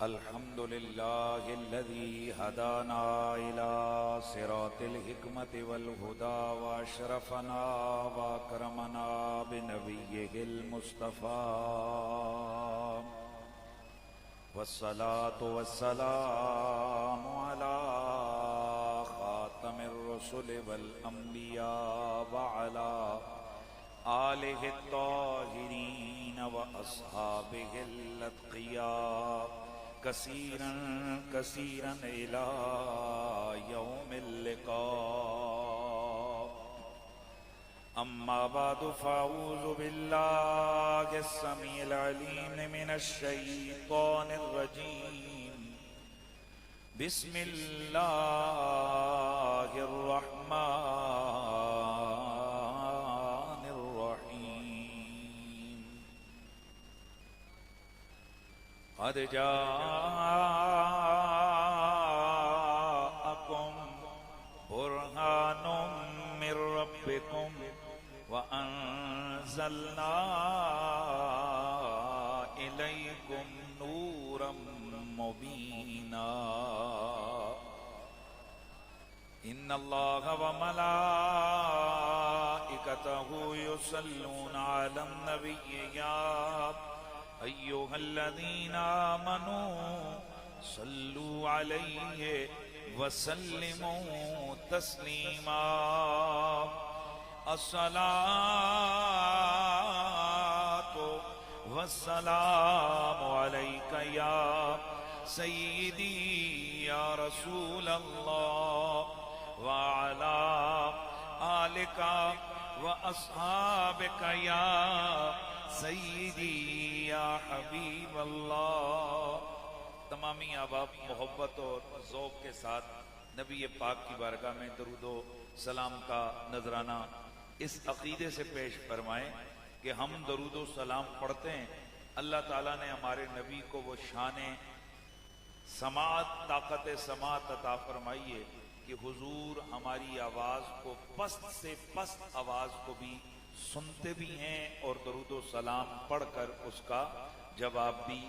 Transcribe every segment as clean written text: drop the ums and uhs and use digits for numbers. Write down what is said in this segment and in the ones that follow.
الحمد لله الذي هدانا إلى صراط الحكمة والهدى وأشرفنا وأكرمنا بنبيه المصطفى والصلاة والسلام على خاتم الرسل والأنبياء وعلى آله الطاهرين وأصحابه الأتقياء كثيرا كثيرا إلى يوم اللقاء. أما بعد فأعوذ بالله السميع العليم من الشيطان الرجيم. بسم الله الرحمن الرحيم. قد جاءكم برهان من ربكم وأنزلنا إليكم نورا مبينا. إن الله وملائكته يصلون على النبي يا أيها الذين آمنوا صلوا عليه وسلموا تسليما. الصلاة والسلام عليك يا سيدي يا رسول الله وعلى آلك وأصحابك يا سیدی یا حبیب اللہ. تمامی احباب محبت اور ذوق کے ساتھ نبی پاک کی بارگاہ میں درود و سلام کا نذرانہ اس عقیدے سے پیش فرمائیں کہ ہم درود و سلام پڑھتے ہیں. اللہ تعالیٰ نے ہمارے نبی کو وہ شان سماعت طاقت سماعت عطا فرمائی ہے کہ حضور ہماری آواز کو پست سے پست آواز کو بھی سنتے بھی ہیں اور درود و سلام پڑھ کر اس کا جواب بھی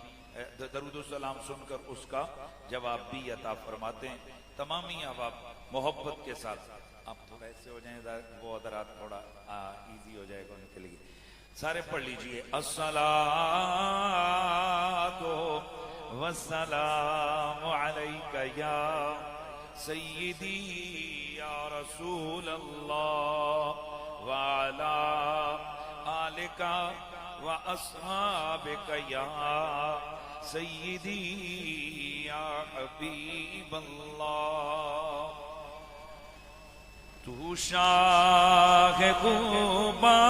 درود و سلام سن کر اس کا جواب بھی عطا فرماتے ہیں. تمامی احباب محبت کے ساتھ آپ تھوڑا ایسے ہو جائیں وہ حضرات تھوڑا ایزی ہو جائے گا ان کے لیے. سارے پڑھ لیجئے. الصلاۃ والسلام علیک یا سیدی یا رسول اللہ وعلى آلك وأصحابك يا سيدي يا حبيب الله. تو شاہ خوبا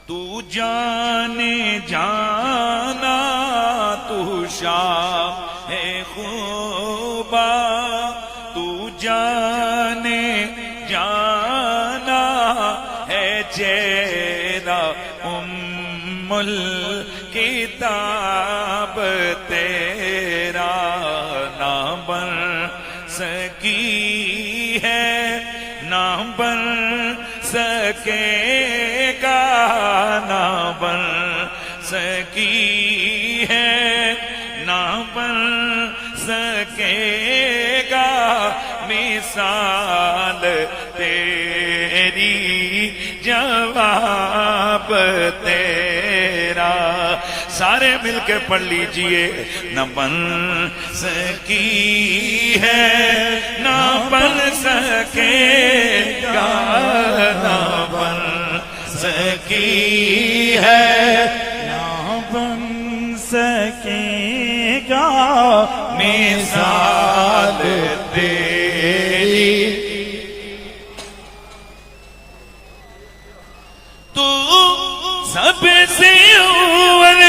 تو جانے جانا تو شاہ خوبا تو جانے جانا ہے چہرہ ام الکتاب تیرا نہ بن سکی ہے نہ بن سکے گا نہ بن سکی ہے نہ بن سکے گا مثال تیری جواب تیرا. سارے مل کے پڑھ لیجئے. نہ بن سکی ہے نہ بن سکے گا نہ بن سکی ہے نہ بن سکے گا مثال تیری. تو سب سے اول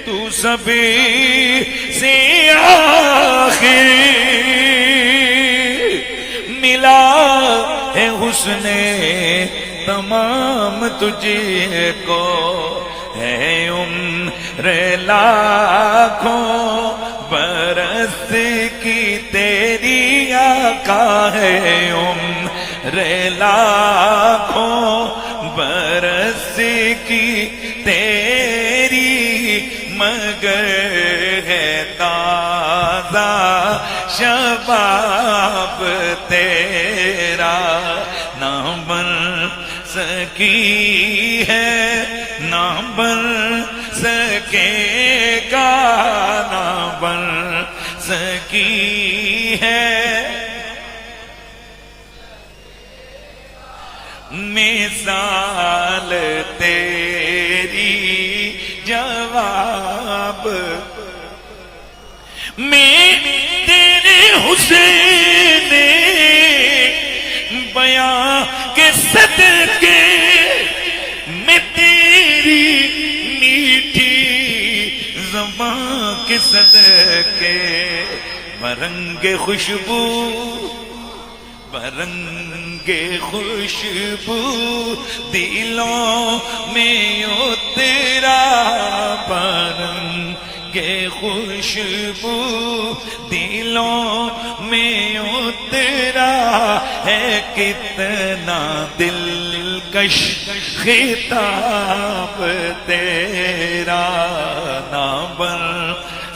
تو سب سے آخر ملا ہے حسن تمام تجھے کو ہے عمر لاکھوں برس کی تیری آقا ہے عمر لاکھوں برس کی تیری مگر ہے تازہ شباب تیرا، نہ بن سکی ہے نہ بن سکے گا، نہ بن سکی ہے مثال تیری جواب میں تیرے حسین بیاں کے صدقے میں تیری میٹھی زبان کے صدقے برنگ خوشبو برنگ خوشبو دلوں میں اترا، برنگ خوشبو دلوں میں اترا ہے، کتنا دلکش خطاب تیرا، نہ بن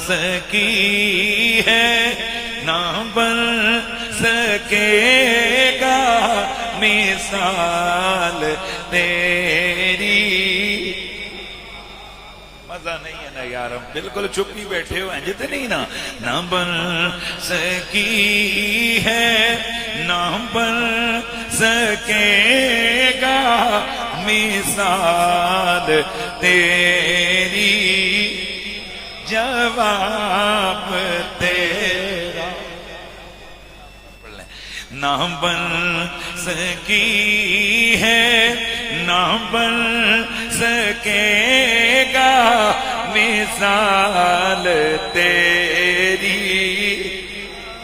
سکی ہے نہ بن سکے گا مثال تیری۔ مزہ نہیں ہے نا یارم، بالکل چپ ہی بیٹھے ہو ہیں جتے نہیں نا، نہ بن سکی ہے نہ بن سکے گا مثال تیری، جواب تیرا نہ بن سکی ہے نہ بن سکے گا مثال تیری،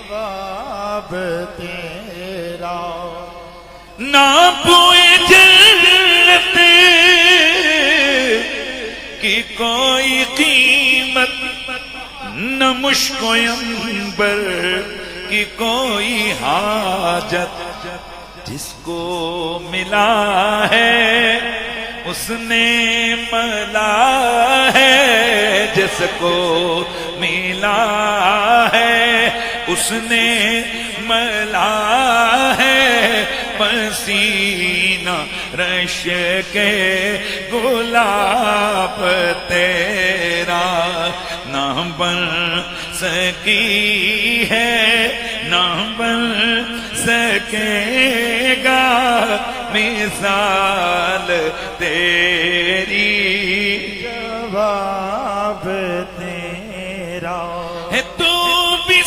جواب تیرا نہ پوئے جنت کی کوئی قیمت، نہ مشک و عنبر کی کوئی حاجت، جس کو ملا ہے اس نے ملا ہے، جس کو ملا ہے اس نے ملا ہے، پسینہ رش کے گلاب تیرا، نہ بن سکی ہے نہ بن سکے گا مثال تیری، جواب تیرا ہے تو بھی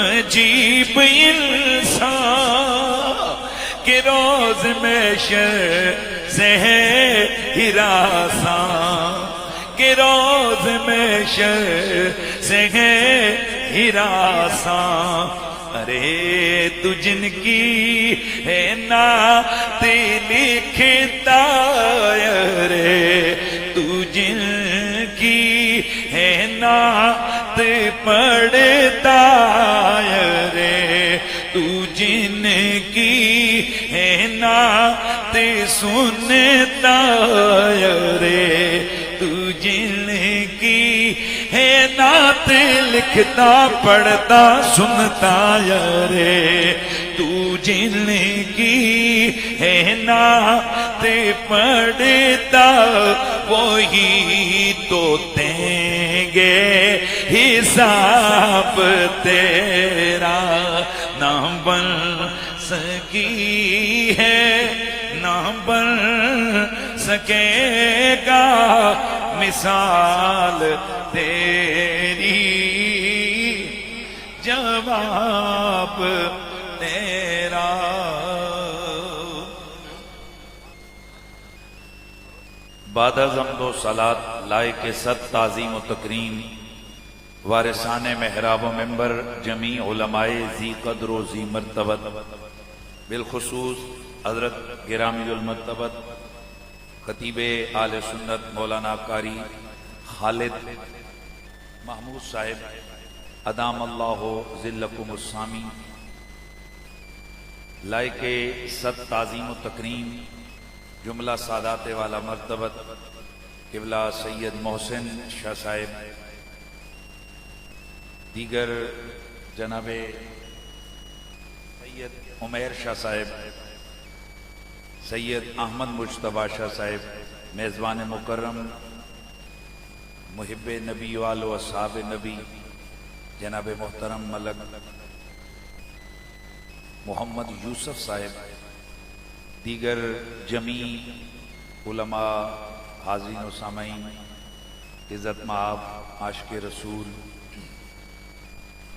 عجیب انسان کہ روز میں سے ہے ہراساں، کہ روز میں سے ہے ہراساں، ارے تو جن کی ہے نعت لکھتا، ارے تو جن کی ہے نعت پڑھتا، ارے تو جن کی ہے نعت سنتا، ارے تو جن کی ہے نعت لکھتا پڑھتا سنتا، ارے تو جن کی ہے نعت پڑھتا وہی تو دیں گے حساب تیرا، نہ بن سکی ہے نہ بن سکے گا مثال تیری، جواب تیرا۔ بعد از حمد و صلات لائق صد تعظیم و تکریم وارثان محراب و ممبر جمیع علماء ذی قدر و ذی مرتبت، بالخصوص حضرت گرامی المرتبت خطیب آل سنت مولانا قاری خالد محمود صاحب ادام اللہ ذلکم السامی، لائق صد تعظیم و تکریم جملہ سادات والا مرتبت قبلہ سید محسن شاہ صاحب، دیگر جناب سید عمیر شاہ صاحب، سید احمد مجتبیٰ شاہ صاحب، میزبان مکرم محب نبی وال و اصحاب نبی جناب محترم ملک محمد یوسف صاحب، دیگر جمیع علماء، حاضرین و سامعین، عزت مآب عاشق رسول،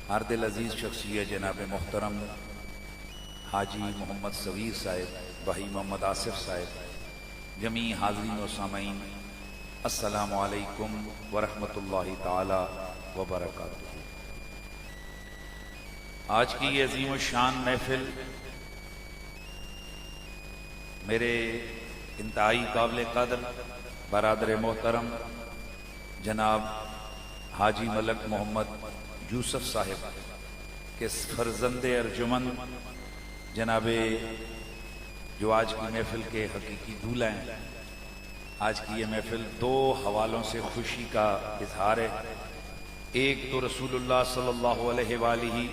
ہر دل عزیز شخصیت جناب محترم حاجی محمد صغیر صاحب، بھائی محمد آصف صاحب، جمیع حاضرین و سامعین، السلام علیکم ورحمۃ اللہ تعالی وبرکاتہ۔ آج کی یہ عظیم الشان محفل میرے انتہائی قابل قدر برادر محترم جناب حاجی ملک محمد یوسف صاحب کے فرزند ارجمند جناب جو آج کی محفل کے حقیقی دولہ ہیں۔ آج کی یہ محفل دو حوالوں سے خوشی کا اظہار ہے۔ ایک تو رسول اللہ صلی اللہ علیہ وآلہ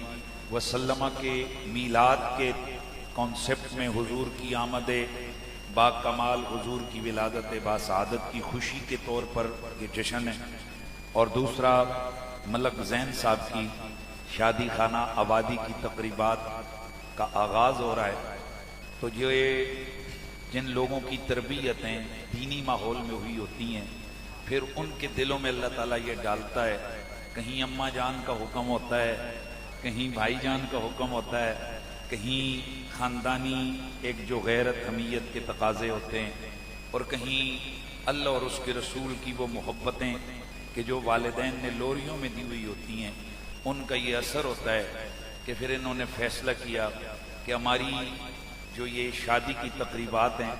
وسلم کے میلاد کے کانسیپٹ میں حضور کی آمد با کمال، حضور کی ولادت با سعادت کی خوشی کے طور پر یہ جشن ہے، اور دوسرا ملک زین صاحب کی شادی خانہ آبادی کی تقریبات کا آغاز ہو رہا ہے۔ تو یہ جن لوگوں کی تربیتیں دینی ماحول میں ہوئی ہوتی ہیں، پھر ان کے دلوں میں اللہ تعالیٰ یہ ڈالتا ہے، کہیں اماں جان کا حکم ہوتا ہے، کہیں بھائی جان کا حکم ہوتا ہے، کہیں خاندانی ایک جو غیرت حمیت کے تقاضے ہوتے ہیں، اور کہیں اللہ اور اس کے رسول کی وہ محبتیں کہ جو والدین نے لوریوں میں دی ہوئی ہوتی ہیں، ان کا یہ اثر ہوتا ہے کہ پھر انہوں نے فیصلہ کیا کہ ہماری جو یہ شادی کی تقریبات ہیں،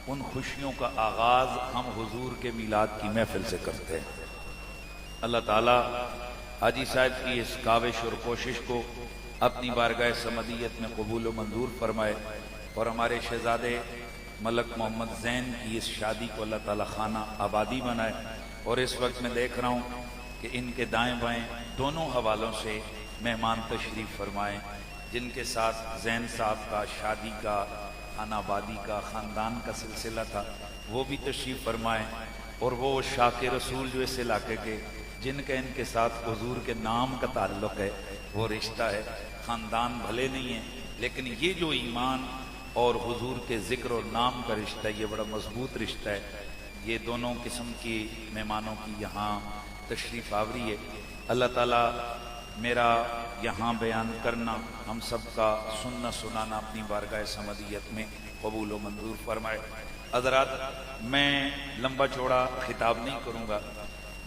ان خوشیوں کا آغاز ہم حضور کے میلاد کی محفل سے کرتے ہیں۔ اللہ تعالیٰ حاجی صاحب کی اس کاوش اور کوشش کو اپنی بارگاہ سمدیت میں قبول و منظور فرمائے، اور ہمارے شہزادے ملک محمد زین کی اس شادی کو اللہ تعالیٰ خانہ آبادی بنائے۔ اور اس وقت میں دیکھ رہا ہوں کہ ان کے دائیں بائیں دونوں حوالوں سے مہمان تشریف فرمائیں، جن کے ساتھ زین صاحب کا شادی کا، خانہ آبادی کا، خاندان کا سلسلہ تھا، وہ بھی تشریف فرمائیں، اور وہ شاک رسول جو اس علاقے کے جن کا ان کے ساتھ حضور کے نام کا تعلق ہے، وہ رشتہ ہے، خاندان بھلے نہیں ہیں لیکن یہ جو ایمان اور حضور کے ذکر اور نام کا رشتہ ہے، یہ بڑا مضبوط رشتہ ہے۔ یہ دونوں قسم کی مہمانوں کی یہاں تشریف آوری ہے۔ اللہ تعالیٰ میرا یہاں بیان کرنا، ہم سب کا سننا سنانا اپنی بارگاہ سمدیت میں قبول و منظور فرمائے۔ حضرات، میں لمبا چوڑا خطاب نہیں کروں گا،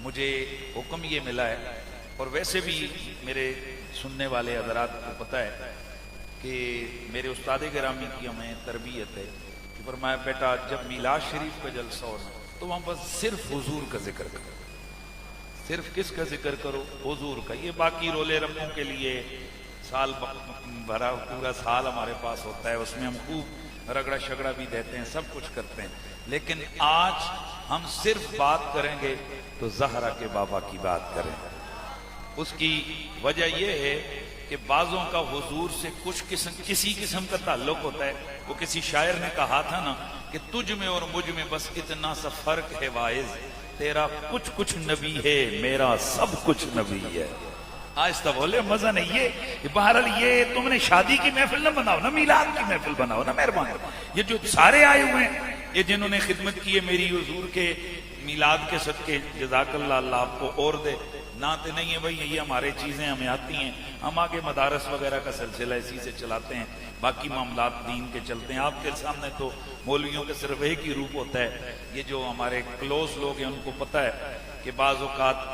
مجھے حکم یہ ملا ہے، اور ویسے بھی میرے سننے والے حضرات کو پتہ ہے کہ میرے استاد گرامی کی ہمیں تربیت ہے کہ فرمایا بیٹا جب میلاد شریف کا جلسہ ہو تو وہاں بس صرف حضور کا ذکر کرو، صرف کس کا ذکر کرو؟ حضور کا۔ یہ باقی رولے رموں کے لیے سال بھرا پورا سال ہمارے پاس ہوتا ہے، اس میں ہم خوب رگڑا شگڑا بھی دیتے ہیں، سب کچھ کرتے ہیں، لیکن آج ہم صرف بات کریں گے تو زہرا کے بابا کی بات کریں۔ اس کی وجہ یہ ہے کہ بعضوں کا حضور سے کسی قسم کا تعلق ہوتا ہے۔ وہ کسی شاعر نے کہا تھا نا کہ تجھ میں اور مجھ میں بس اتنا سا فرق ہے واعظ، تیرا کچھ نبی ہے، میرا سب کچھ نبی ہے۔ آہستہ بولے، مزہ نہیں ہے۔ بہرحال یہ تم نے شادی کی محفل نہ بناؤ نا، میلاد کی محفل بناؤ نا مہربان۔ یہ جو سارے آئے ہوئے ہیں، یہ جنہوں نے خدمت کی ہے میری حضور کے میلاد کے صدقے، جزاک اللہ، اللہ آپ کو اور دے۔ نعتیں نہیں ہیں بھائی، یہ ہمارے چیزیں ہمیں آتی ہیں، ہم آگے مدارس وغیرہ کا سلسلہ اسی سے چلاتے ہیں، باقی معاملات دین کے چلتے ہیں۔ آپ کے سامنے تو مولویوں کے صرف ایک ہی روپ ہوتا ہے۔ یہ جو ہمارے کلوز لوگ ہیں ان کو پتہ ہے کہ بعض اوقات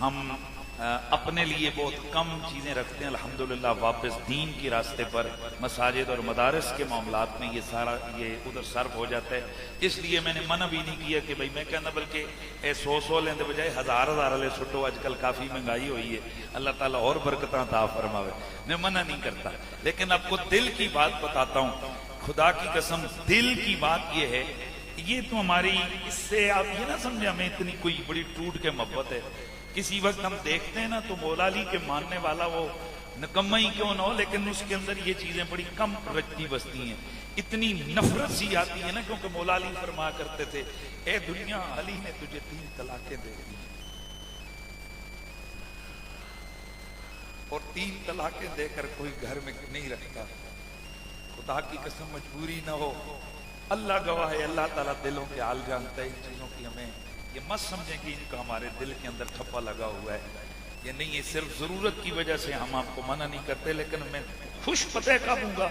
ہم اپنے لیے بہت کم چیزیں رکھتے ہیں، الحمدللہ واپس دین کی راستے پر مساجد اور مدارس کے معاملات میں یہ سارا یہ ادھر صرف ہو جاتا ہے۔ اس لیے میں نے منع بھی نہیں کیا کہ بھائی میں کہنا، بلکہ 100 لینے بجائے 1000 لے سٹو، آج کل کافی مہنگائی ہوئی ہے، اللہ تعالیٰ اور برکتاں عطا فرماوے، میں منع نہیں کرتا، لیکن آپ کو دل کی بات بتاتا ہوں، خدا کی قسم دل کی بات یہ ہے یہ تو ہماری اس سے آپ یہ نہ سمجھے ہمیں اتنی کوئی بڑی ٹوٹ کے محبت ہے. کسی وقت ہم دیکھتے ہیں نا تو مولا علی کے ماننے والا وہ نکما ہی کیوں نہ ہو لیکن اس کے اندر یہ چیزیں بڑی کم رچتی بستی ہیں. اتنی نفرت سی آتی ہے نا کیونکہ مولا علی فرمایا کرتے تھے اے دنیا علی نے تجھے 3 طلاقیں دے دی اور 3 طلاقیں دے کر کوئی گھر میں نہیں رکھتا. خدا کی قسم مجبوری نہ ہو. اللہ گواہ ہے اللہ تعالیٰ دلوں کے حال جانتا ہے. ان چیزوں کی ہمیں یہ مت سمجھیں کہ ان کا ہمارے دل کے اندر ٹھپا لگا ہوا ہے. یہ نہیں ہے صرف ضرورت کی وجہ سے ہم آپ کو منع نہیں کرتے لیکن میں خوش پتہ کب ہوں گا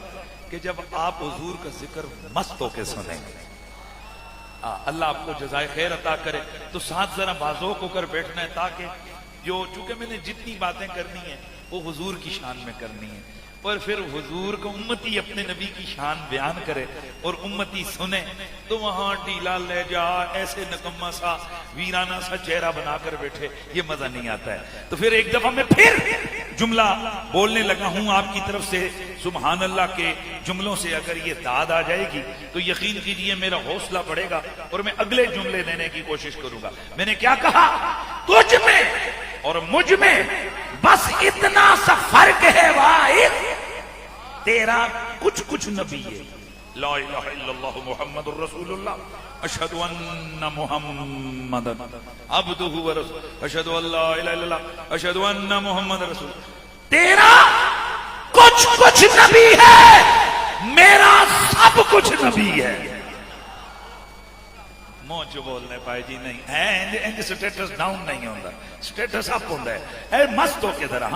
کہ جب آپ حضور کا ذکر مست ہو کے سنیں گے. اللہ آپ کو جزائے خیر عطا کرے. تو ساتھ ذرا بازوق ہو کر بیٹھنا ہے تاکہ جو چونکہ میں نے جتنی باتیں کرنی ہیں وہ حضور کی شان میں کرنی ہے اور پھر حضور کو امتی اپنے نبی کی شان بیان کرے اور امتی سنے تو وہاں ڈھیلا لے جا ایسے نکما سا ویرانہ سا چہرہ بنا کر بیٹھے یہ مزہ نہیں آتا ہے. تو پھر ایک دفعہ میں پھر جملہ بولنے لگا ہوں آپ کی طرف سے. سبحان اللہ کے جملوں سے اگر یہ داد آ جائے گی تو یقین کیجئے میرا حوصلہ بڑھے گا اور میں اگلے جملے دینے کی کوشش کروں گا. میں نے کیا کہا؟ تجھ میں اور مجھ میں بس اتنا سا فرق ہے واحد تیرا کچھ نبی ہے. لا الہ الا اللہ محمد الرسول اللہ اشہد ان محمد عبدہ ورسولہ اشہد ان لا الہ الا اللہ اشہد ان محمد رسول. تیرا کچھ نبی ہے میرا سب کچھ نبی ہے. موچ بولنے پائے جی نہیں سٹیٹس ڈاؤن نہیں ہوتا سٹیٹس اپ ہوتا ہے مست ہو کے ذرا.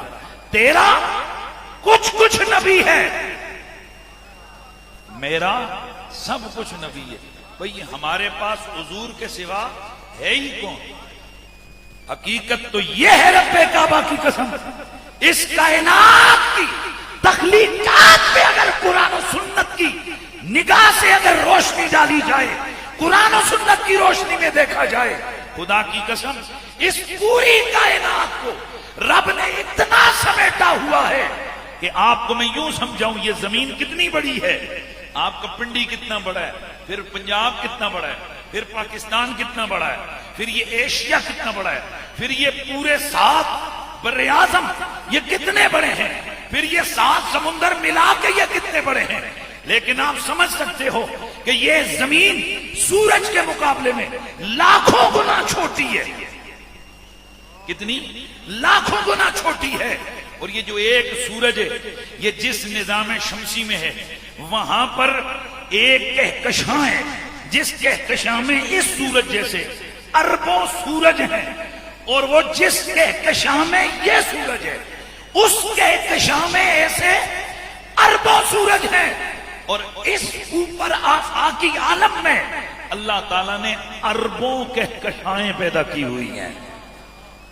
تیرا کچھ نبی ہے میرا سب کچھ نبی ہے. بھئی ہمارے پاس حضور کے سوا ہے ہی کون؟ حقیقت تو یہ ہے رب کعبہ کی قسم اس کائنات کی تخلیقات پہ اگر قرآن و سنت کی نگاہ سے اگر روشنی ڈالی جائے قرآن و سنت کی روشنی میں دیکھا جائے خدا کی قسم اس پوری کائنات کو رب نے اتنا سمیٹا ہوا ہے کہ آپ کو میں یوں سمجھاؤں یہ زمین کتنی بڑی ہے. آپ کا پنڈی کتنا بڑا ہے پھر پنجاب کتنا بڑا ہے پھر پاکستان کتنا بڑا ہے پھر یہ ایشیا کتنا بڑا ہے پھر یہ پورے 7 بر اعظم یہ کتنے بڑے ہیں پھر یہ 7 سمندر ملا کے یہ کتنے بڑے ہیں. لیکن آپ سمجھ سکتے ہو کہ یہ زمین سورج کے مقابلے میں لاکھوں گنا چھوٹی ہے. کتنی؟ لاکھوں گنا چھوٹی ہے. اور یہ جو ایک سورج ہے یہ جس نظام شمسی میں ہے وہاں پر ایک کہکشاں ہے جس کہکشاں میں اس سورج جیسے اربوں سورج ہیں اور وہ جس کہکشاں میں یہ سورج ہے اس کہکشاں میں ایسے اربوں سورج ہیں. اور اس اوپر آفاقی عالم میں اللہ تعالیٰ نے اربوں کہکشائیں پیدا کی ہوئی ہیں.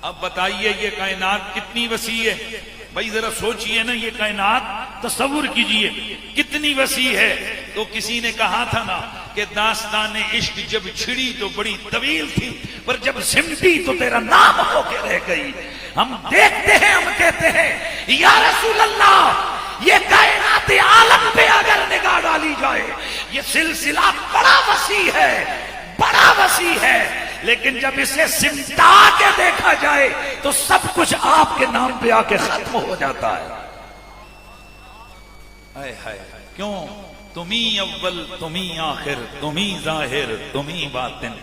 اب بتائیے یہ کائنات کتنی وسیع ہے. بھائی ذرا سوچئے نا یہ کائنات تصور کیجئے کتنی وسیع ہے. تو کسی نے کہا تھا نا کہ داستان عشق جب چھڑی تو بڑی طویل تھی پر جب سمٹی تو تیرا نام ہو کے رہ گئی. ہم دیکھتے ہیں ہم کہتے ہیں یا رسول اللہ یہ کائنات عالم پہ اگر نگاہ ڈالی جائے یہ سلسلہ بڑا وسیع ہے لیکن جب اسے سمٹا کے دیکھا جائے تو سب کچھ آپ کے نام پہ آ کے ختم ہو جاتا ہے. ہائے ہائے کیوں؟ تمہیں اول تمہیں آخر تمہیں ظاہر تمہیں باطن.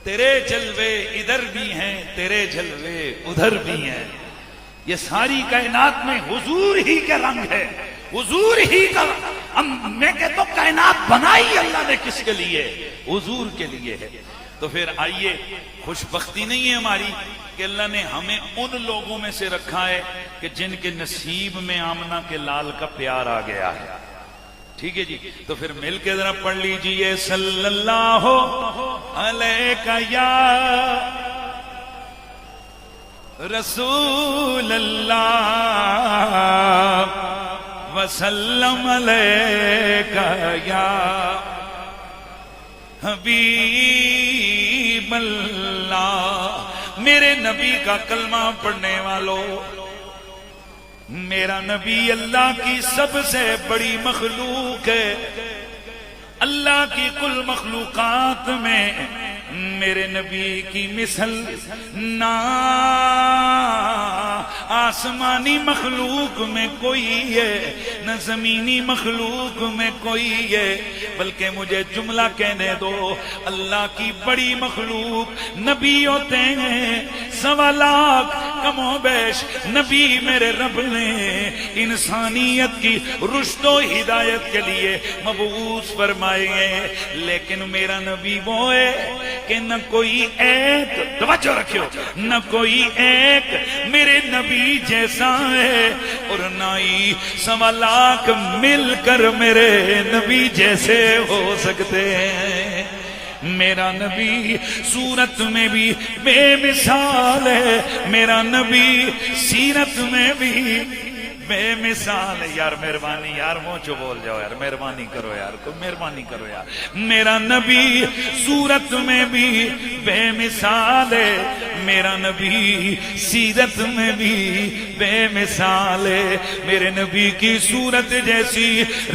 تیرے جلوے ادھر بھی ہیں تیرے جلوے ادھر بھی ہیں. یہ ساری کائنات میں حضور ہی کا رنگ ہے حضور ہی کا. میں کہتا ہوں کائنات بنائی اللہ نے کس کے لیے؟ حضور کے لیے ہے. تو پھر آئیے خوش بختی نہیں ہے ہماری کہ اللہ نے ہمیں ان لوگوں میں سے رکھا ہے کہ جن کے نصیب میں آمنہ کے لال کا پیار آ گیا ہے. ٹھیک ہے جی. تو پھر مل کے ذرا پڑھ لیجئے صلی اللہ علیہ یا رسول اللہ وسلم علیکہ یا حبیب اللہ. میرے نبی کا کلمہ پڑھنے والوں میرا نبی اللہ کی سب سے بڑی مخلوق ہے. اللہ کی کل مخلوقات میں میرے نبی کی مثل نہ آسمانی مخلوق میں کوئی ہے نہ زمینی مخلوق میں کوئی ہے، بلکہ مجھے جملہ کہنے دو، اللہ کی بڑی مخلوق نبی ہوتے ہیں، 1.25 لاکھ کم و بیش نبی میرے رب نے انسانیت کی رشد و ہدایت کے لیے مبعوث فرمائے ہیں، لیکن میرا نبی وہ ہے کہ نہ کوئی ایک، توجہ رکھو، نہ کوئی ایک میرے نبی جیسا ہے اور نہ ہی 1.25 لاکھ مل کر میرے نبی جیسے ہو سکتے ہیں۔ میرا نبی صورت میں بھی بے مثال ہے، میرا نبی سیرت میں بھی بے مثال ہے۔ یار مہربانی یار موچو بول جاؤ یار، مہربانی کرو یار، کوئی مہربانی کرو یار۔ میرا نبی صورت میں بھی بے مثال ہے، میرا نبی سیرت میں بھی بے مثال ہے۔ میرے نبی کی صورت جیسی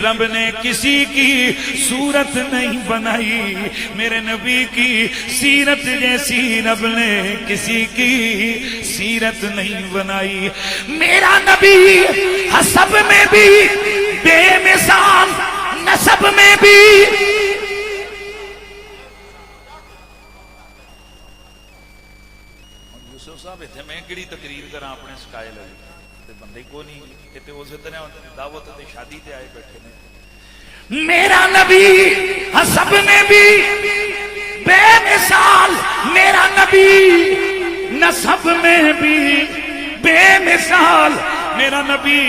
رب نے کسی کی صورت نہیں بنائی، میرے نبی کی سیرت جیسی رب نے کسی کی سیرت نہیں بنائی۔ میرا نبی حسب میں بھی بے مثال، نسب میں بھی یوسف صاحب اتنے میں کیڑی تقریر کراں اپنے سکائے لگے تے بندے کو نہیں تے اس طرح دعوت تے شادی تے آئے بیٹھے نے۔ میرا نبی حسب میں بھی بے مثال، میرا نبی نسب میں بھی بے مثال۔ میرا نبی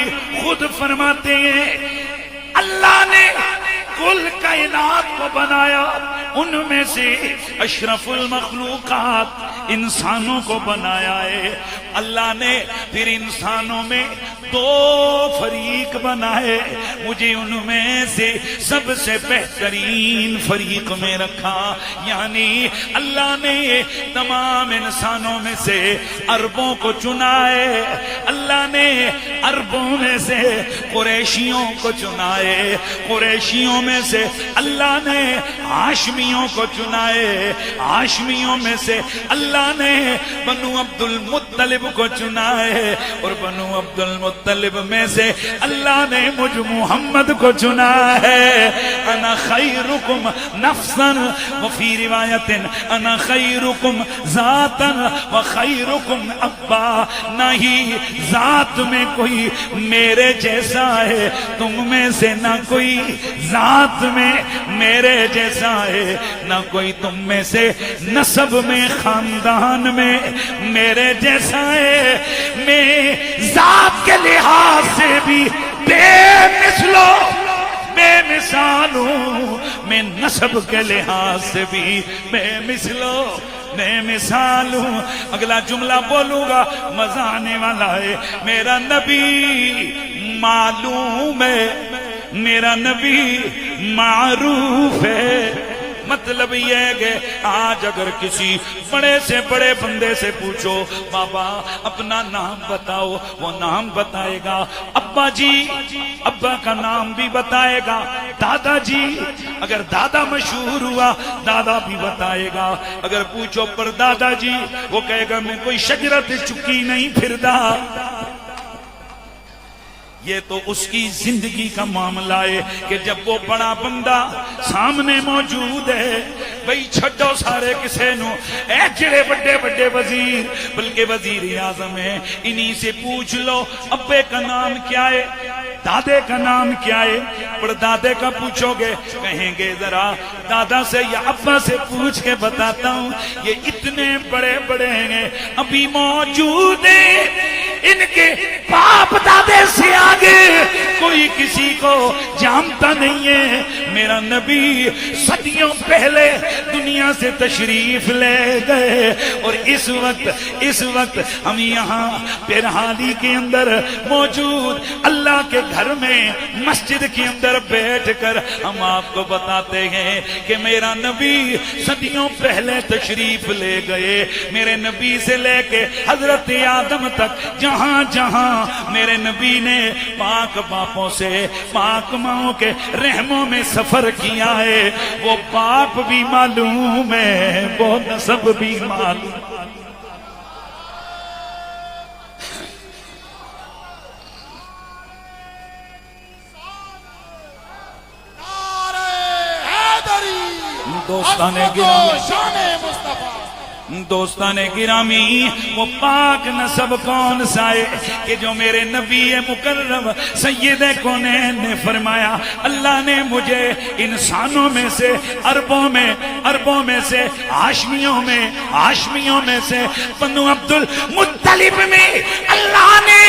خود فرماتے ہیں اللہ نے کل کائنات کو بنایا، ان میں سے اشرف المخلوقات انسانوں کو بنایا ہے۔ اللہ نے پھر انسانوں میں 2 فریق بنائے، مجھے ان میں سے سب سے بہترین فریق میں رکھا، یعنی اللہ نے تمام انسانوں میں سے عربوں کو چنا ہے، اللہ نے عربوں میں سے قریشیوں کو چنا ہے، قریشیوں میں سے اللہ نے ہاشمیوں کو چنا ہے، ہاشمیوں میں سے اللہ نے بنو عبد المطلب کو چنا ہے، اور بنو عبد المطلب میں سے اللہ نے مجھ محمد کو چنا ہے۔ انا خیرکم نفسا وفی روایت انا خیرکم ذاتا وخیرکم ابا، نہیں ذات میں کوئی میرے جیسا ہے تم میں سے، نہ کوئی ذات میں میرے جیسا ہے نہ کوئی تم میں سے نسب میں خاندان میں میرے جیسا ہے۔ میں ذات کے لحاظ سے بھی بے مثلو بے مثال ہوں، میں نسب کے لحاظ سے بھی بے مثلو بے مثال ہوں۔ اگلا جملہ بولوں گا مزہ آنے والا ہے۔ میرا نبی معلوم ہے، میرا نبی معروف ہے، مطلب یہ ہے کہ آج اگر کسی بڑے سے بڑے بندے سے پوچھو بابا اپنا نام بتاؤ، وہ نام بتائے گا، ابا جی ابا کا نام بھی بتائے گا، دادا جی اگر دادا مشہور ہوا دادا بھی بتائے گا، اگر پوچھو پر دادا جی وہ کہے گا میں کوئی شجرت چکی نہیں پھردا۔ یہ تو اس کی زندگی کا معاملہ ہے کہ جب وہ بڑا بندہ سامنے موجود ہے، بھئی چھڑو سارے کسے نو، اے جڑے بڑے بڑے وزیر بلکہ وزیر اعظم ہیں، انہی سے پوچھ لو ابے کا نام کیا ہے، دادے کا نام کیا ہے، پر دادے کا پوچھو گے کہیں گے ذرا دادا سے یا ابا سے پوچھ کے بتاتا ہوں، یہ اتنے بڑے بڑے ہیں ابھی موجود ہیں، ان کے باپ دادے سے آگے کوئی کسی کو جانتا نہیں ہے۔ میرا نبی صدیوں پہلے دنیا سے تشریف لے گئے، اور اس وقت ہم یہاں پیرحالی کے اندر موجود اللہ کے گھر میں مسجد کے اندر بیٹھ کر ہم آپ کو بتاتے ہیں کہ میرا نبی صدیوں پہلے تشریف لے گئے۔ میرے نبی سے لے کے حضرت آدم تک جہاں جہاں میرے نبی نے پاک باپوں سے پاک ماؤں کے رحموں میں سفر کیا ہے، وہ باپ بھی معلوم ہے، وہ نسب بھی معلوم ہے۔ دوستان گرامی، وہ پاک نسب کون سا ہے کہ جو میرے نبی مکرم سید کونین نے فرمایا اللہ نے مجھے انسانوں میں سے عربوں میں سے ہاشمیوں میں سے بنو عبد المطلب میں اللہ نے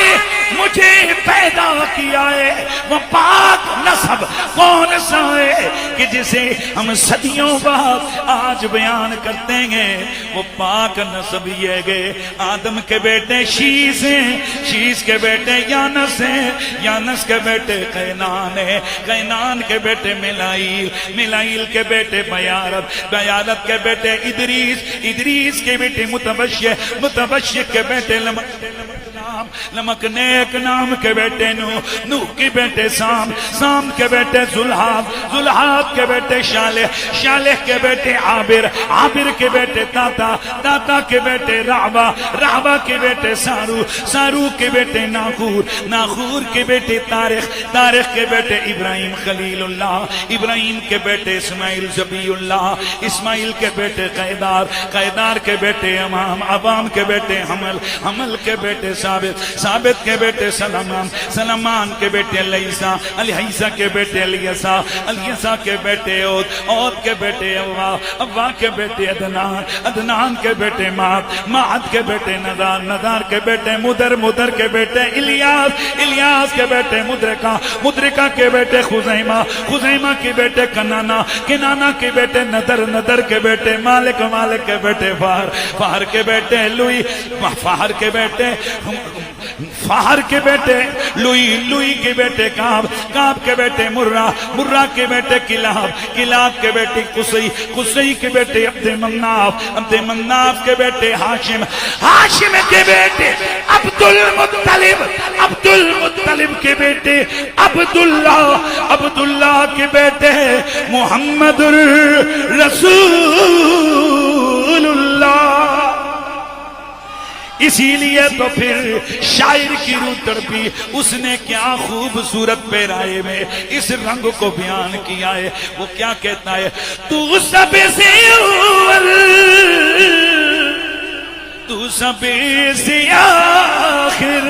مجھے پیدا کیا ہے۔ وہ پاک نسب کون سا ہے کہ جسے ہم صدیوں بعد آج بیان کرتے ہیں؟ وہ پاک نسب یہ گئے آدم کے بیٹے شیس ہیں، شیس کے بیٹے یانس ہیں، یانس کے بیٹے قینان ہیں، قینان کے بیٹے ملائیل، ملائیل کے بیٹے بیارت، بیارت کے بیٹے ادریس، ادریس کے بیٹے متبشر، متبشر کے بیٹے لمک نیک نام کے بیٹے نوح کے بیٹے سام، سام کے بیٹے زلحاب، زلحاب کے بیٹے شالح، شالح کے بیٹے عابر، عابر کے بیٹے تاتا، تاتا کے بیٹے رعبہ، رعبہ کے بیٹے سارو، سارو کے بیٹے ناخور، ناخور کے بیٹے تاریخ، تاریخ کے بیٹے ابراہیم خلیل اللہ، ابراہیم کے بیٹے اسماعیل ذبیح اللہ، اسماعیل کے بیٹے قیدار، قیدار کے بیٹے امام، عوام کے بیٹے حمل، حمل کے بیٹے ثابت، ثابت کے بیٹے سلمان، سلمان کے بیٹے علیسا، علیسا کے بیٹے علیسا، علیسا کے بیٹے عود، عود کے بیٹے اوا، اوا کے بیٹے عدنان، عدنان کے بیٹے معد، معد کے بیٹے ندار، ندار کے بیٹے مدر، مدر کے بیٹے الیاس، الیاس کے بیٹے مدرکہ، مدرکہ کے بیٹے خزیمہ، خزیمہ کے بیٹے کنانا، کنانا کے بیٹے ندر، ندر کے بیٹے مالک، مالک کے بیٹے فہر، فہر کے بیٹے لوئی، فہر کے بیٹے فہر کے بیٹے لوئی، لوئی کے بیٹے کعب، کعب کے بیٹے مرہ، مرہ کے بیٹے کلاب، کلاب کے بیٹے قصی، قصی کے بیٹے عبد مناف، عبد مناف کے بیٹے ہاشم، ہاشم کے بیٹے عبد المطلب، عبد المطلب کے بیٹے عبداللہ، عبداللہ کے بیٹے محمد رسول اللہ۔ اسی لیے تو پھر شاعر کی روح تڑپی، اس نے کیا خوبصورت پیرائے میں اس رنگ کو بیان کیا ہے۔ وہ کیا کہتا ہے؟ تو سب سے اول، تو سب سے آخر،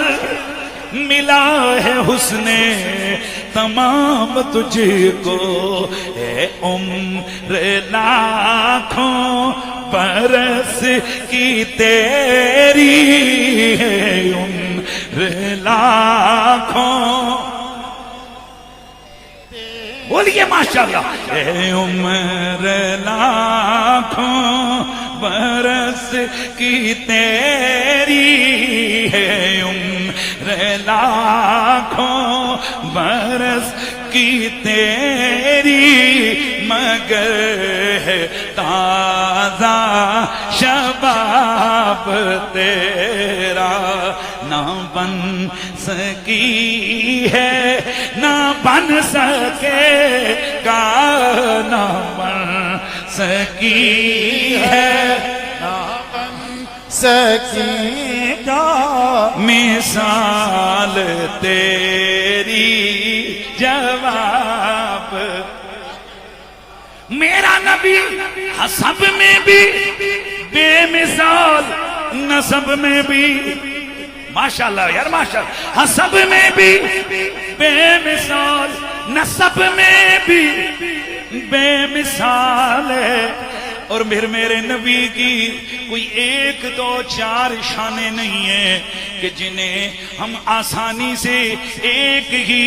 ملا ہے حسن تمام تجھ کو، اے عمر لاکھوں برس کی تیری ہے، عمر لاکھوں، بولیے ماشاءاللہ، اے عمر لاکھوں برس کی تیری ہے، عمر لاکھوں برس کی تیری، مگر ہے تازہ شباب تیرا، نہ بن سکی ہے نہ بن سکے گا، نہ بن سکی ہے نہ بن سکے گا، مثال تیری جواب۔ میرا نبی حسب میں بھی بے مثال، نسب میں بھی ماشاءاللہ یار ماشاءاللہ، حسب میں بھی بے مثال، نسب میں بھی بے مثال ہے۔ اور پھر میرے نبی کی کوئی ایک دو چار شانیں نہیں ہیں کہ جنہیں ہم آسانی سے ایک ہی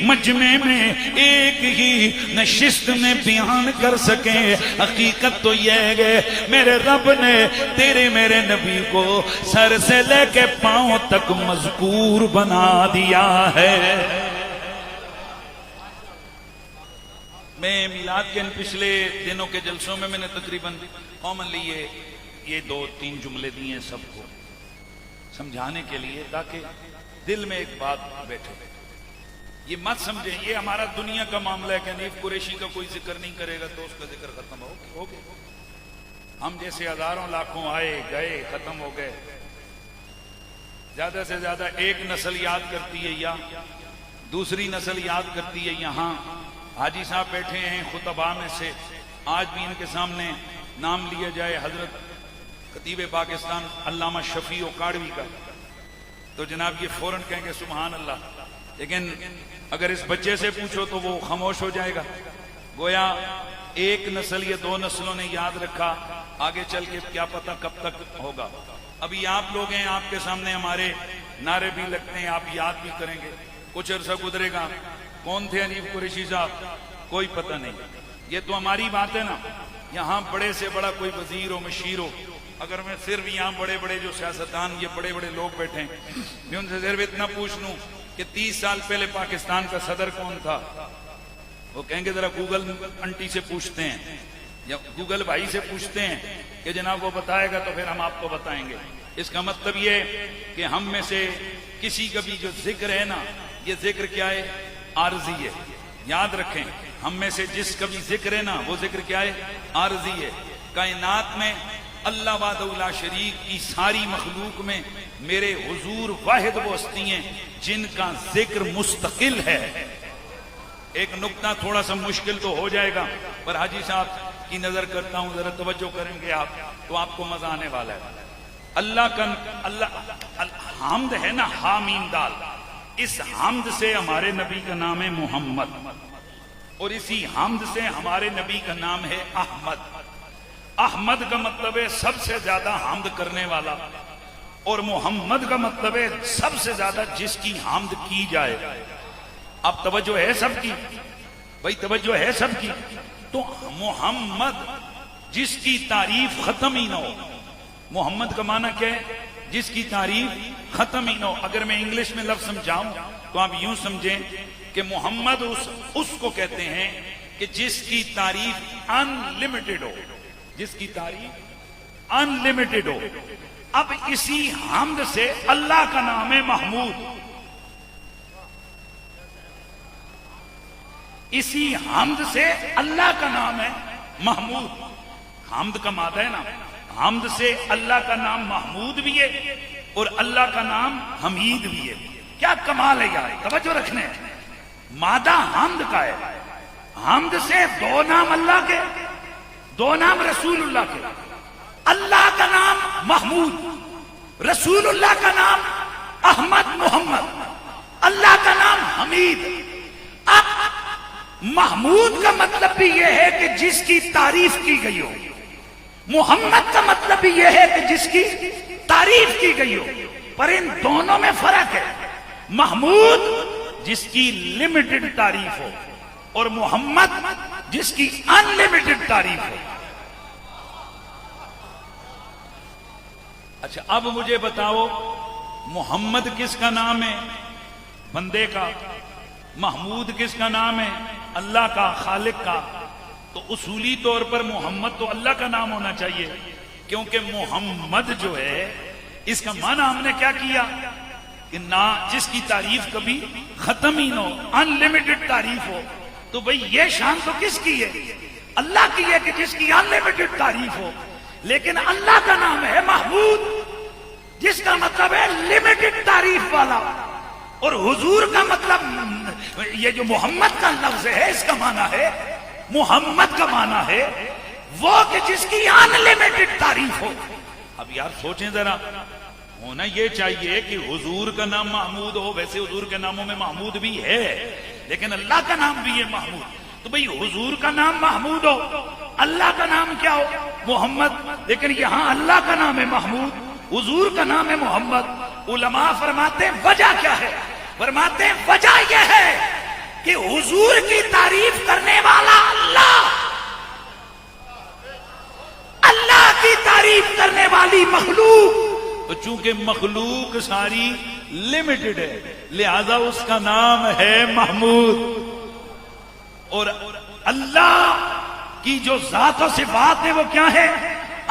مجمع میں، ایک ہی نشست میں بیان کر سکیں۔ حقیقت تو یہ ہے کہ میرے رب نے تیرے میرے نبی کو سر سے لے کے پاؤں تک مذکور بنا دیا ہے۔ میں میلاد کے ان پچھلے دنوں کے جلسوں میں نے تقریباً قومن لیے یہ 2-3 جملے دیے ہیں سب کو۔ سمجھانے کے لیے تاکہ دل میں ایک بات بیٹھے. یہ مت سمجھیں یہ ہمارا دنیا کا معاملہ ہے کہ حنیف قریشی کا کوئی ذکر نہیں کرے گا تو اس کا ذکر ختم ہو گیا. ہم جیسے ہزاروں لاکھوں آئے گئے ختم ہو گئے. زیادہ سے زیادہ ایک نسل یاد کرتی ہے یا دوسری نسل یاد کرتی ہے. یہاں حاجی صاحب بیٹھے ہیں خطباء میں سے, آج بھی ان کے سامنے نام لیا جائے حضرت خطیب پاکستان علامہ شفیع کاڑوی کا تو جناب یہ فوراً کہیں گے سبحان اللہ. لیکن اگر اس بچے سے پوچھو تو وہ خاموش ہو جائے گا. گویا ایک نسل یا دو نسلوں نے یاد رکھا, آگے چل کے کیا پتہ کب تک ہوگا. ابھی آپ لوگ ہیں, آپ کے سامنے ہمارے نعرے بھی لگتے ہیں, آپ یاد بھی کریں گے. کچھ عرصہ گزرے گا, کون تھے حنیف قریشی صاحب کوئی پتہ نہیں. یہ تو ہماری بات ہے نا. یہاں بڑے سے بڑا کوئی وزیر ہو مشیر ہو, اگر میں صرف یہاں بڑے بڑے جو سیاستدان یہ بڑے بڑے لوگ بیٹھے ہیں میں ان سے صرف اتنا پوچھ لوں کہ 30 سال پہلے پاکستان کا صدر کون تھا, وہ کہیں گے ذرا گوگل انٹی سے پوچھتے ہیں یا گوگل بھائی سے پوچھتے ہیں کہ جناب وہ بتائے گا تو پھر ہم آپ کو بتائیں گے. اس کا مطلب یہ کہ ہم میں سے کسی کا بھی جو ذکر ہے نا, یہ ذکر کیا ہے, عارضی ہے. یاد رکھیں, ہم میں سے جس کا بھی ذکر ہے نا وہ ذکر کیا ہے, عارضی ہے. کائنات میں اللہ وحدہ لا شریک کی ساری مخلوق میں میرے حضور واحد وہ ہستی ہیں جن کا ذکر مستقل ہے. ایک نقطہ تھوڑا سا مشکل تو ہو جائے گا پر حاجی صاحب کی نظر کرتا ہوں, ذرا توجہ کریں گے آپ تو آپ کو مزہ آنے والا ہے. اللہ کا حمد ہے نا, حامیم دال, اس حمد سے ہمارے نبی کا نام ہے محمد, اور اسی حمد سے ہمارے نبی کا نام ہے احمد. احمد کا مطلب ہے سب سے زیادہ حمد کرنے والا, اور محمد کا مطلب ہے سب سے زیادہ جس کی حمد کی جائے. اب توجہ ہے سب کی بھائی, توجہ ہے سب کی. تو محمد جس کی تعریف ختم ہی نہ ہو. محمد کا معنی کیا ہے, جس کی تعریف ختم ہی نہ ہو. اگر میں انگلش میں لفظ سمجھاؤں تو آپ یوں سمجھیں کہ محمد اس کو کہتے ہیں کہ جس کی تعریف ان لمیٹڈ ہو, جس کی تعریف ان لمیٹڈ ہو. اب اسی حمد سے اللہ کا نام ہے محمود, اسی حمد سے اللہ کا نام ہے محمود. حمد کا مادہ ہے نا, حمد سے اللہ کا نام محمود بھی ہے اور اللہ کا نام حمید بھی ہے. کیا کمال ہے یار, توجہ رکھنے. مادہ حمد کا ہے, حمد سے دو نام اللہ کے, دو نام رسول اللہ کے. اللہ کا نام محمود, رسول اللہ کا نام احمد محمد, اللہ کا نام حمید. اب محمود کا مطلب بھی یہ ہے کہ جس کی تعریف کی گئی ہو, محمد کا مطلب بھی یہ ہے کہ جس کی تعریف کی گئی ہو. پر ان دونوں میں فرق ہے. محمود جس کی لمیٹڈ تعریف ہو اور محمد جس کی ان لمیٹڈ تعریف ہو. اچھا اب مجھے بتاؤ محمد کس کا نام ہے, بندے کا. محمود کس کا نام ہے, اللہ کا, خالق کا. تو اصولی طور پر محمد تو اللہ کا نام ہونا چاہیے, کیونکہ محمد جو ہے اس کا معنی ہم نے کیا کیا کہ نہ جس کی تعریف کبھی ختم ہی نہ ہو, ان لمیٹڈ تعریف ہو. تو بھئی یہ شان تو کس کی ہے, اللہ کی ہے کہ جس کی ان لمیٹڈ تعریف ہو. لیکن اللہ کا نام ہے محمود جس کا مطلب ہے لمیٹڈ تعریف والا, اور حضور کا مطلب یہ جو محمد کا لفظ ہے اس کا معنی ہے, محمد کا معنی ہے وہ کہ جس کی ان لمیٹڈ تعریف ہو. اب یار سوچیں ذرا, ہونا یہ چاہیے کہ حضور کا نام محمود ہو. ویسے حضور کے ناموں میں محمود بھی ہے لیکن اللہ کا نام بھی ہے محمود. تو بھئی حضور کا نام محمود ہو, اللہ کا نام کیا ہو, محمد. لیکن یہاں اللہ کا نام ہے محمود, حضور کا نام ہے محمد. علماء فرماتے ہیں وجہ کیا ہے, فرماتے ہیں وجہ یہ ہے کہ حضور کی تعریف کرنے والا اللہ, اللہ کی تعریف کرنے والی مخلوق. تو چونکہ مخلوق ساری لمیٹڈ ہے لہذا اس کا نام ہے محمود. اور اللہ کی جو ذات و صفات ہے وہ کیا ہے,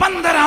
15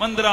15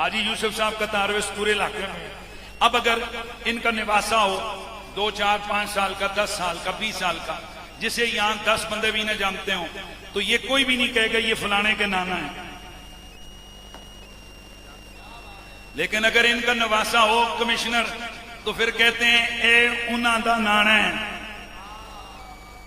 حاجی یوسف صاحب کا تعارف پورے علاقے میں. اب اگر ان کا نواسا ہو 2 4 5 سال کا 10 سال کا 20 سال کا جسے یہاں 10 بندے بھی نہ جانتے ہوں تو یہ کوئی بھی نہیں کہے گا یہ فلانے کے نانا ہے. لیکن اگر ان کا نواسا ہو کمشنر تو پھر کہتے ہیں اے انہاں دا نانا ہے.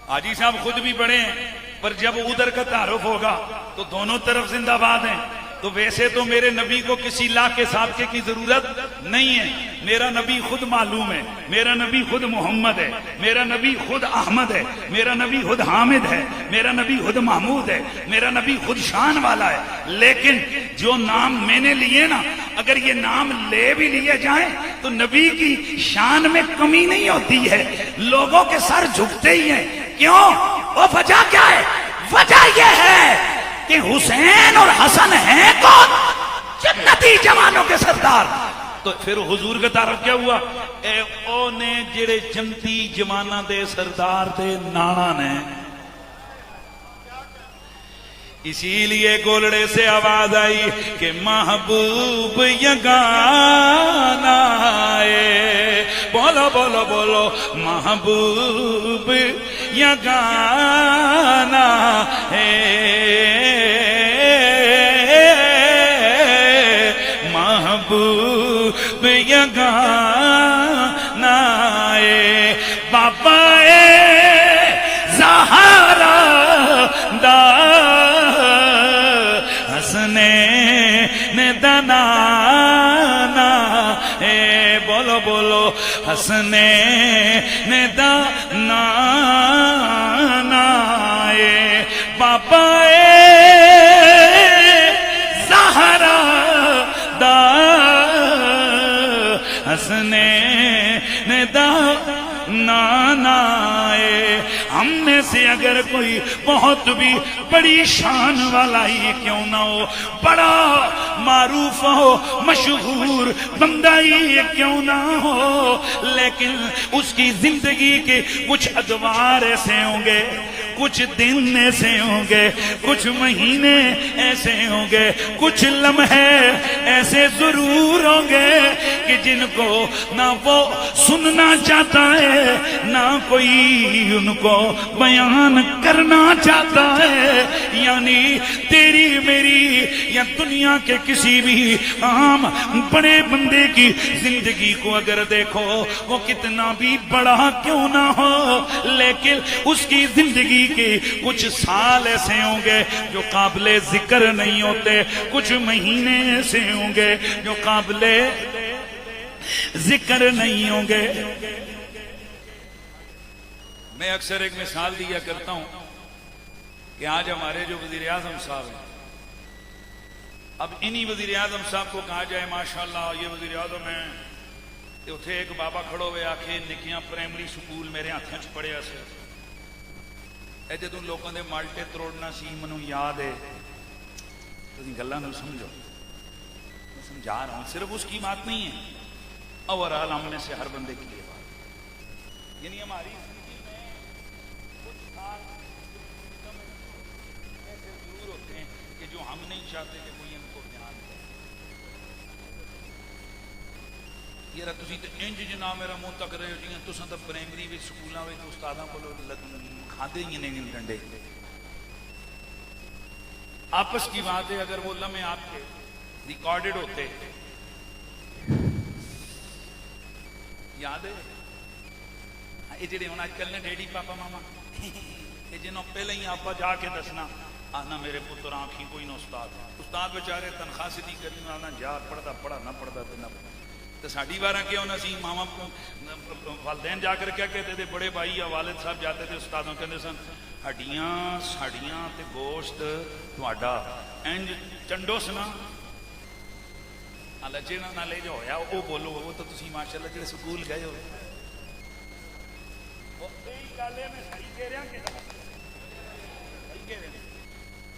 حاجی صاحب خود بھی بڑے ہیں پر جب ادھر کا تعارف ہوگا تو دونوں طرف زندہ باد ہیں. تو ویسے تو میرے نبی کو کسی لا کے سابقے کی ضرورت نہیں ہے. میرا نبی خود معلوم ہے, میرا نبی خود محمد ہے, میرا نبی خود احمد ہے, میرا نبی خود حامد ہے, میرا نبی خود محمود ہے, میرا نبی خود شان والا ہے. لیکن جو نام میں نے لیے نا, اگر یہ نام لے بھی لیے جائیں تو نبی کی شان میں کمی نہیں ہوتی ہے, لوگوں کے سر جھکتے ہی ہیں. کیوں؟ وہ وجہ کیا ہے؟ وجہ یہ ہے کہ حسین اور حسن ہیں کون؟ جنتی جوانوں کے سردار. تو پھر حضور کا تعارف کیا ہوا؟ اے او نے جڑے جنتی جواناں دے سردار دے نانا نے. اسی لیے گولڑے سے آواز آئی کہ محبوب یگانا ہے. بولو بولو بولو محبوب یگانا ہے, محبوب یگانا ہے. بابا زہرا دا حسنین دنانا ہے. بولو بولو حسنین دنانا ہے. بابا زہرا دا حسنین دنانا ہے. ہم میں سے اگر کوئی بہت بھی بڑی شان والا ہی کیوں نہ ہو, بڑا معروف ہو, مشہور بندہ ہی کیوں نہ ہو, لیکن اس کی زندگی کے کچھ ادوار ایسے ہوں گے, کچھ دن ایسے ہوں گے, کچھ مہینے ایسے ہوں گے, کچھ لمحے ایسے ضرور ہوں گے کہ جن کو نہ وہ سننا چاہتا ہے نہ کوئی ان کو بیان کرنا چاہتا ہے. یعنی تیری میری یا دنیا کے کسی بھی عام بڑے بندے کی زندگی کو اگر دیکھو, وہ کتنا بھی بڑا کیوں نہ ہو, لیکن اس کی زندگی کے کچھ سال ایسے ہوں گے جو قابل ذکر نہیں ہوتے, کچھ مہینے ایسے ہوں گے جو قابل ذکر نہیں ہوں گے. میں اکثر ایک مثال دیا کرتا ہوں کہ آج ہمارے جو وزیر اعظم صاحب ہیں, اب انہی وزیر اعظم صاحب کو کہا جائے ماشاءاللہ یہ وزیر اعظم ہیں, تو اتھے ایک بابا کھڑو ہوئے آکھے نکیاں پرائمری سکول میرے ہاتھوں چ پڑھیا سے, اے جدوں لوگوں دے مالٹے تروڑنا سی منوں یاد ہے. تسی گلاں نوں سمجھو, میں سمجھا رہا ہوں, صرف اس کی بات نہیں ہے, اوورآل ہم میں سے ہر بندے کی یہ بات, یعنی ہماری زندگی میں کچھ سال ایسے ضرور ہوتے ہیں کہ جو ہم نہیں چاہتے کہ کوئی ان کو بیان کرے. یار تسی تے انج جناب میرا منہ تک رہے ہو جی تساں تے پرائمری وچ سکولاں وچ استاداں کولوں کھاندے ہی نہیں ڈنڈے. آپس کی بات ہے, اگر وہ لمحے آپ کے ریکارڈڈ ہوتے, یاد ہے یہ جڑے ہوں اج کل نے ڈیڈی پاپا ماما یہ جنہوں پہلے ہی آپ جا کے دسنا آنا میرے پتر آنکھیں کوئی نہ استاد, استاد بیچارے تنخواہ سے نہیں کرنی, آنا جا پڑھتا پڑھا نہ پڑھتا تو نہ پڑھا. تو ساڑھی بارہ کیا ہونا سی, ماما والدین جا کر کیا کہتے تھے, بڑے بھائی یا والد صاحب جاتے تھے استادوں کہتے سن ہڈیاں ساڑیاں تے گوشت تہاڈا انج چنڈو سنا لجے نہ لے جو ہویا وہ بولو, وہ تو تسی ماشاءاللہ جڑے سکول گئے ہو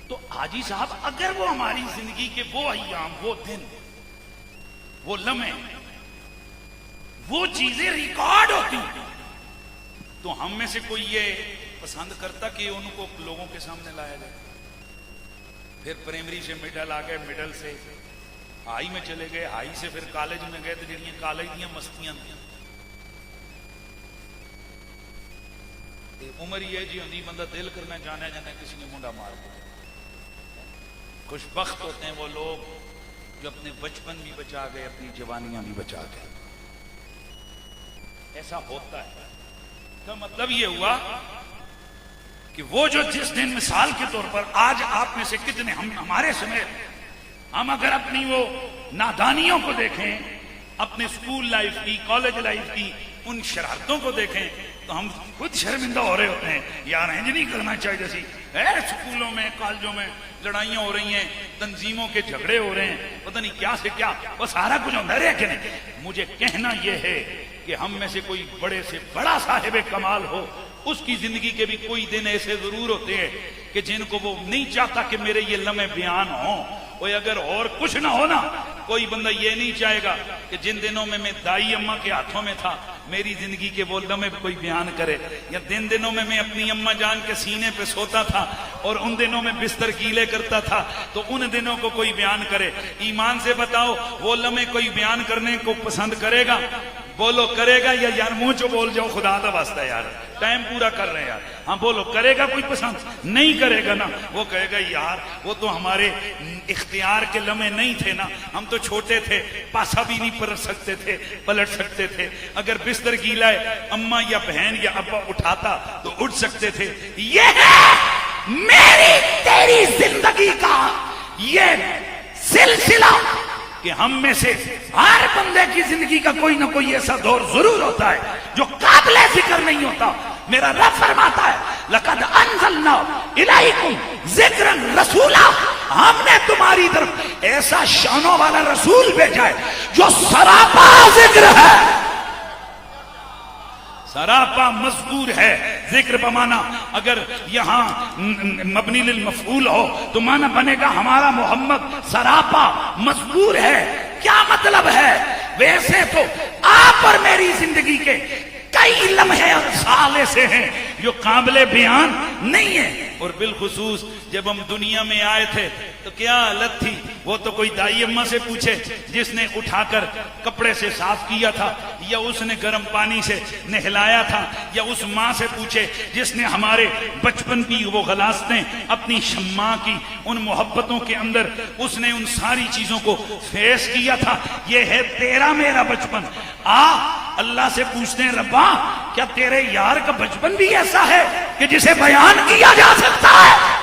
تو حاجی صاحب اگر وہ ہماری زندگی کے وہ ایام, وہ دن, وہ لمحے, وہ چیزیں ریکارڈ ہوتی تو ہم میں سے کوئی یہ پسند کرتا کہ ان کو لوگوں کے سامنے لایا جائے. پھر پرائمری سے مڈل آ گئے, مڈل سے ہائی میں چلے گئے, ہائی سے پھر کالج میں گئے تو جڑیاں کالج دیاں مستیاں عمر یہ جی ہوندی بندہ دل کرنا جانا جانا کسی نے منڈا مار دیا. خوش بخت ہوتے ہیں وہ لوگ جو اپنے بچپن بھی بچا گئے, اپنی جوانیاں بھی بچا گئے. ایسا ہوتا ہے. تو مطلب یہ ہوا کہ وہ جو جس دن مثال کے طور پر آج آپ میں سے کتنے ہمارے سمیت ہم اگر اپنی وہ نادانیوں کو دیکھیں, اپنے اسکول لائف کی, کالج لائف کی ان شرارتوں کو دیکھیں تو ہم خود شرمندہ ہو رہے ہوتے ہیں. یار انج نہیں کرنا چاہیے جیسی اسکولوں میں کالجوں میں لڑائیاں ہو رہی ہیں, تنظیموں کے جھگڑے ہو رہے ہیں, پتہ نہیں کیا سے کیا, وہ سارا کچھ ہوتا ہے کہ نہیں. مجھے کہنا یہ ہے کہ ہم میں سے کوئی بڑے سے بڑا صاحب کمال ہو, اس کی زندگی کے بھی کوئی دن ایسے ضرور ہوتے ہیں کہ جن کو وہ نہیں چاہتا کہ میرے یہ لمحے بیان ہوں. کوئی اگر اور کچھ نہ ہونا, کوئی بندہ یہ نہیں چاہے گا کہ جن دنوں میں دائی اماں کے ہاتھوں میں تھا میری زندگی کے وہ لمحے کوئی بیان کرے, یا جن دنوں میں اپنی اماں جان کے سینے پہ سوتا تھا اور ان دنوں میں بستر گیلے کرتا تھا تو ان دنوں کو کوئی بیان کرے. ایمان سے بتاؤ وہ لمحے کوئی بیان کرنے کو پسند کرے گا؟ بولو کرے گا, یا یار منہ چو بول جاؤ خدا دا واسطہ یار ٹائم پورا کر رہے ہیں یار. ہاں بولو کرے گا کوئی پسند؟ نہیں کرے گا نا. وہ کہے گا یار وہ تو ہمارے اختیار کے لمحے نہیں تھے نا, ہم تو چھوٹے تھے, پاسا بھی نہیں پلٹ سکتے تھے. اگر بستر گیلا ہے اماں یا بہن یا ابا اٹھاتا تو اٹھ سکتے تھے. یہ ہے میری تیری زندگی کا یہ سلسلہ کہ ہم میں سے ہر بندے کی زندگی کا کوئی نہ کوئی ایسا دور ضرور ہوتا ہے جو قابل ذکر نہیں ہوتا. میرا رب فرماتا ہے لقد انزلنا الیکم ذکرا رسولا, ہم نے تمہاری طرف ایسا شانوں والا رسول بھیجا ہے جو سراپا ذکر ہے. سراپا مذکور ہے. ذکر بمانا اگر یہاں مبنی للمفعول ہو تو معنی بنے گا ہمارا محمد سراپا مذکور ہے. کیا مطلب ہے؟ ویسے تو آپ اور میری زندگی کے کئی لمحے اور سال ایسے ہیں جو قابل بیان نہیں ہے. اور بالخصوص جب ہم دنیا میں آئے تھے تو کیا حالت تھی, وہ تو کوئی دائی اماں سے پوچھے جس نے اٹھا کر کپڑے سے صاف کیا تھا, یا اس نے گرم پانی سے نہلایا تھا, یا اس ماں سے پوچھے جس نے ہمارے بچپن کی وہ غلاستیں اپنی شمع کی ان محبتوں کے اندر اس نے ان ساری چیزوں کو فیس کیا تھا. یہ ہے تیرا میرا بچپن. اللہ سے پوچھتے ہیں ربا کیا تیرے یار کا بچپن بھی ایسا ہے کہ جسے بیان کیا جا سکتا ہے؟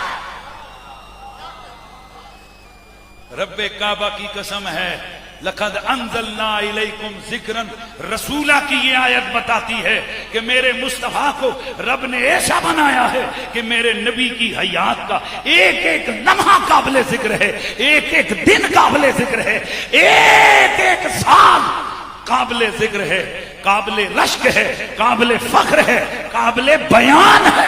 رب کعبہ کی قسم ہے لقد انزلنا الیکم ذکرا رسولا کی یہ آیت بتاتی ہے کہ میرے مصطفیٰ کو رب نے ایسا بنایا ہے کہ میرے نبی کی حیات کا ایک ایک لمحہ قابل ذکر ہے, ایک ایک دن قابل ذکر ہے, ایک ایک سال قابل ذکر ہے, قابل رشک ہے, قابل فخر ہے, قابل بیان ہے.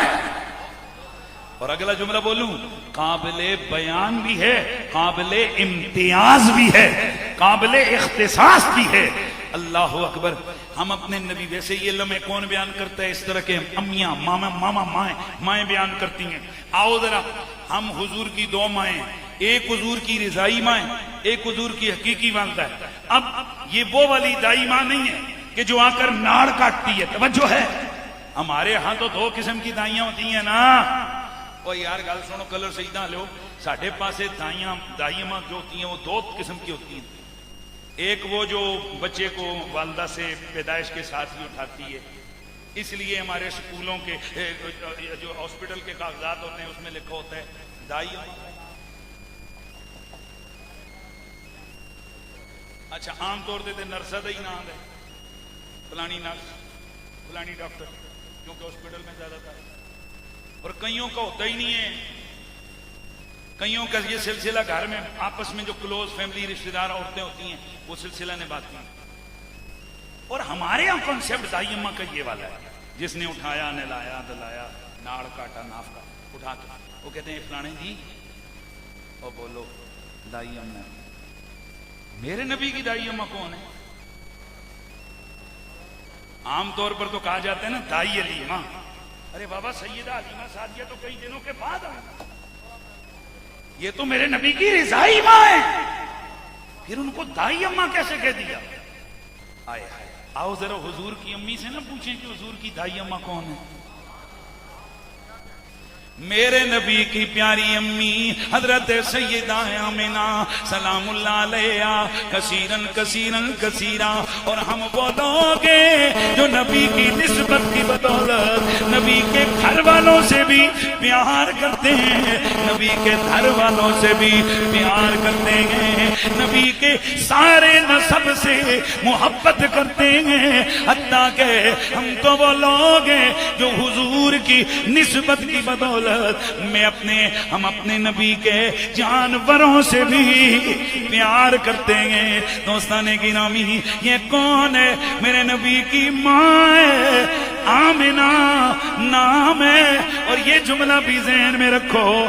اور اگلا جملہ بولوں, قابل بیان بھی ہے, قابل امتیاز بھی ہے, قابل اختصاص بھی ہے. اللہ اکبر. ہم اپنے نبی ویسے یہ لمحے کون بیان کرتا ہے؟ اس طرح کے امیاں ماما مائیں بیان کرتی ہیں. آؤ ذرا ہم حضور کی دو مائیں, ایک حضور کی رضائی مائیں, ایک حضور کی حقیقی والدہ ہے. اب یہ وہ والی دائی ماں نہیں ہے کہ جو آ کر ناڑ کاٹتی ہے. توجہ ہے, ہمارے ہاں تو دو قسم کی دائیاں ہوتی ہیں نا. اور یار گل سنو کلر صحیح نہ لو, ساڈے پاسے دائیاں ماں جو ہوتی ہیں وہ دو قسم کی ہوتی ہیں. ایک وہ جو بچے کو والدہ سے پیدائش کے ساتھ ہی اٹھاتی ہے, اس لیے ہمارے اسکولوں کے جو ہاسپٹل کے کاغذات ہوتے ہیں اس میں لکھا ہوتا ہے دائیاں. اچھا عام طور سے نرسہ دا ہی نام ہے, فلانی نرس فلانی ڈاکٹر, کیونکہ ہاسپٹل میں زیادہ تر. اور کئیوں کا ہوتا ہی نہیں ہے, کئیوں کا یہ سلسلہ گھر میں آپس میں جو کلوز فیملی رشتہ دار عورتیں ہوتی ہیں وہ سلسلہ نبھاتی ہیں. اور ہمارے یہاں کنسیپٹ دائی اماں کا یہ والا ہے, جس نے اٹھایا نہلایا دلایا ناڑ کاٹا ناف کا اٹھا کے وہ کہتے ہیں فلانے جی, اور بولو دائی اماں. میرے نبی کی دائی اماں کون ہے؟ عام طور پر تو کہا جاتا ہے نا دائی علیمہ. ارے بابا سیدہ حلیمہ سعدیہ تو کئی دنوں کے بعد آئی, یہ تو میرے نبی کی رضائی ماں ہے. پھر ان کو دائی اماں کیسے کہہ دیا؟ آئے آئے، آؤ ذرا حضور کی امی سے نہ پوچھیں کہ حضور کی دائی اماں کون ہے؟ میرے نبی کی پیاری امی حضرت سیدہ آمنہ سلام اللہ علیہا کثیرن کثیرن کثیرا، اور ہم وہ لوگ ہیں جو نبی کی نسبت کی بدولت نبی کے گھر والوں سے بھی پیار کرتے ہیں، نبی کے گھر والوں سے بھی پیار کرتے ہیں، نبی کے سارے نسب سے محبت کرتے ہیں، حتیٰ کہ ہم تو وہ لوگ ہیں جو حضور کی نسبت کی بدولت ہم اپنے نبی کے جانوروں سے بھی پیار کرتے ہیں۔ دوستان گرامی، یہ کون ہے؟ میرے نبی کی ماں ہے، آمنہ نام ہے، اور یہ جملہ بھی ذہن میں رکھو،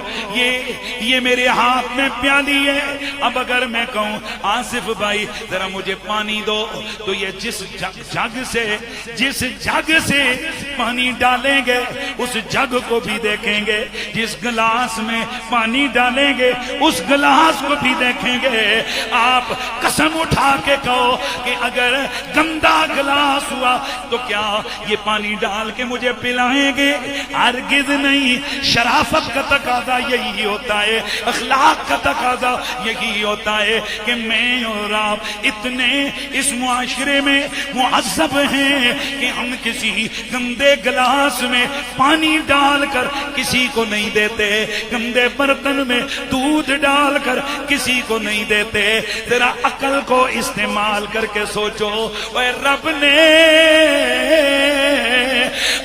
یہ میرے ہاتھ میں پیالی ہے۔ اب اگر میں کہوں آصف بھائی ذرا مجھے پانی دو، تو یہ جس جگ سے پانی ڈالیں گے اس جگ کو بھی دیکھیں گے، جس گلاس میں پانی ڈالیں گے اس گلاس کو بھی دیکھیں گے۔ آپ قسم اٹھا کے کہو کہ اگر گندا گلاس ہوا تو کیا یہ پانی ڈال کے مجھے پلائیں گے؟ ہرگز نہیں۔ شرافت کا تقاضا یہی ہوتا ہے، اخلاق کا تقاضا یہی ہوتا ہے کہ میں اور آپ اتنے اس معاشرے میں معذب ہیں کہ ہم کسی گندے گلاس میں پانی ڈال کر کسی کو نہیں دیتے، گندے برتن میں دودھ ڈال کر کسی کو نہیں دیتے۔ ذرا عقل کو استعمال کر کے سوچو، اے رب نے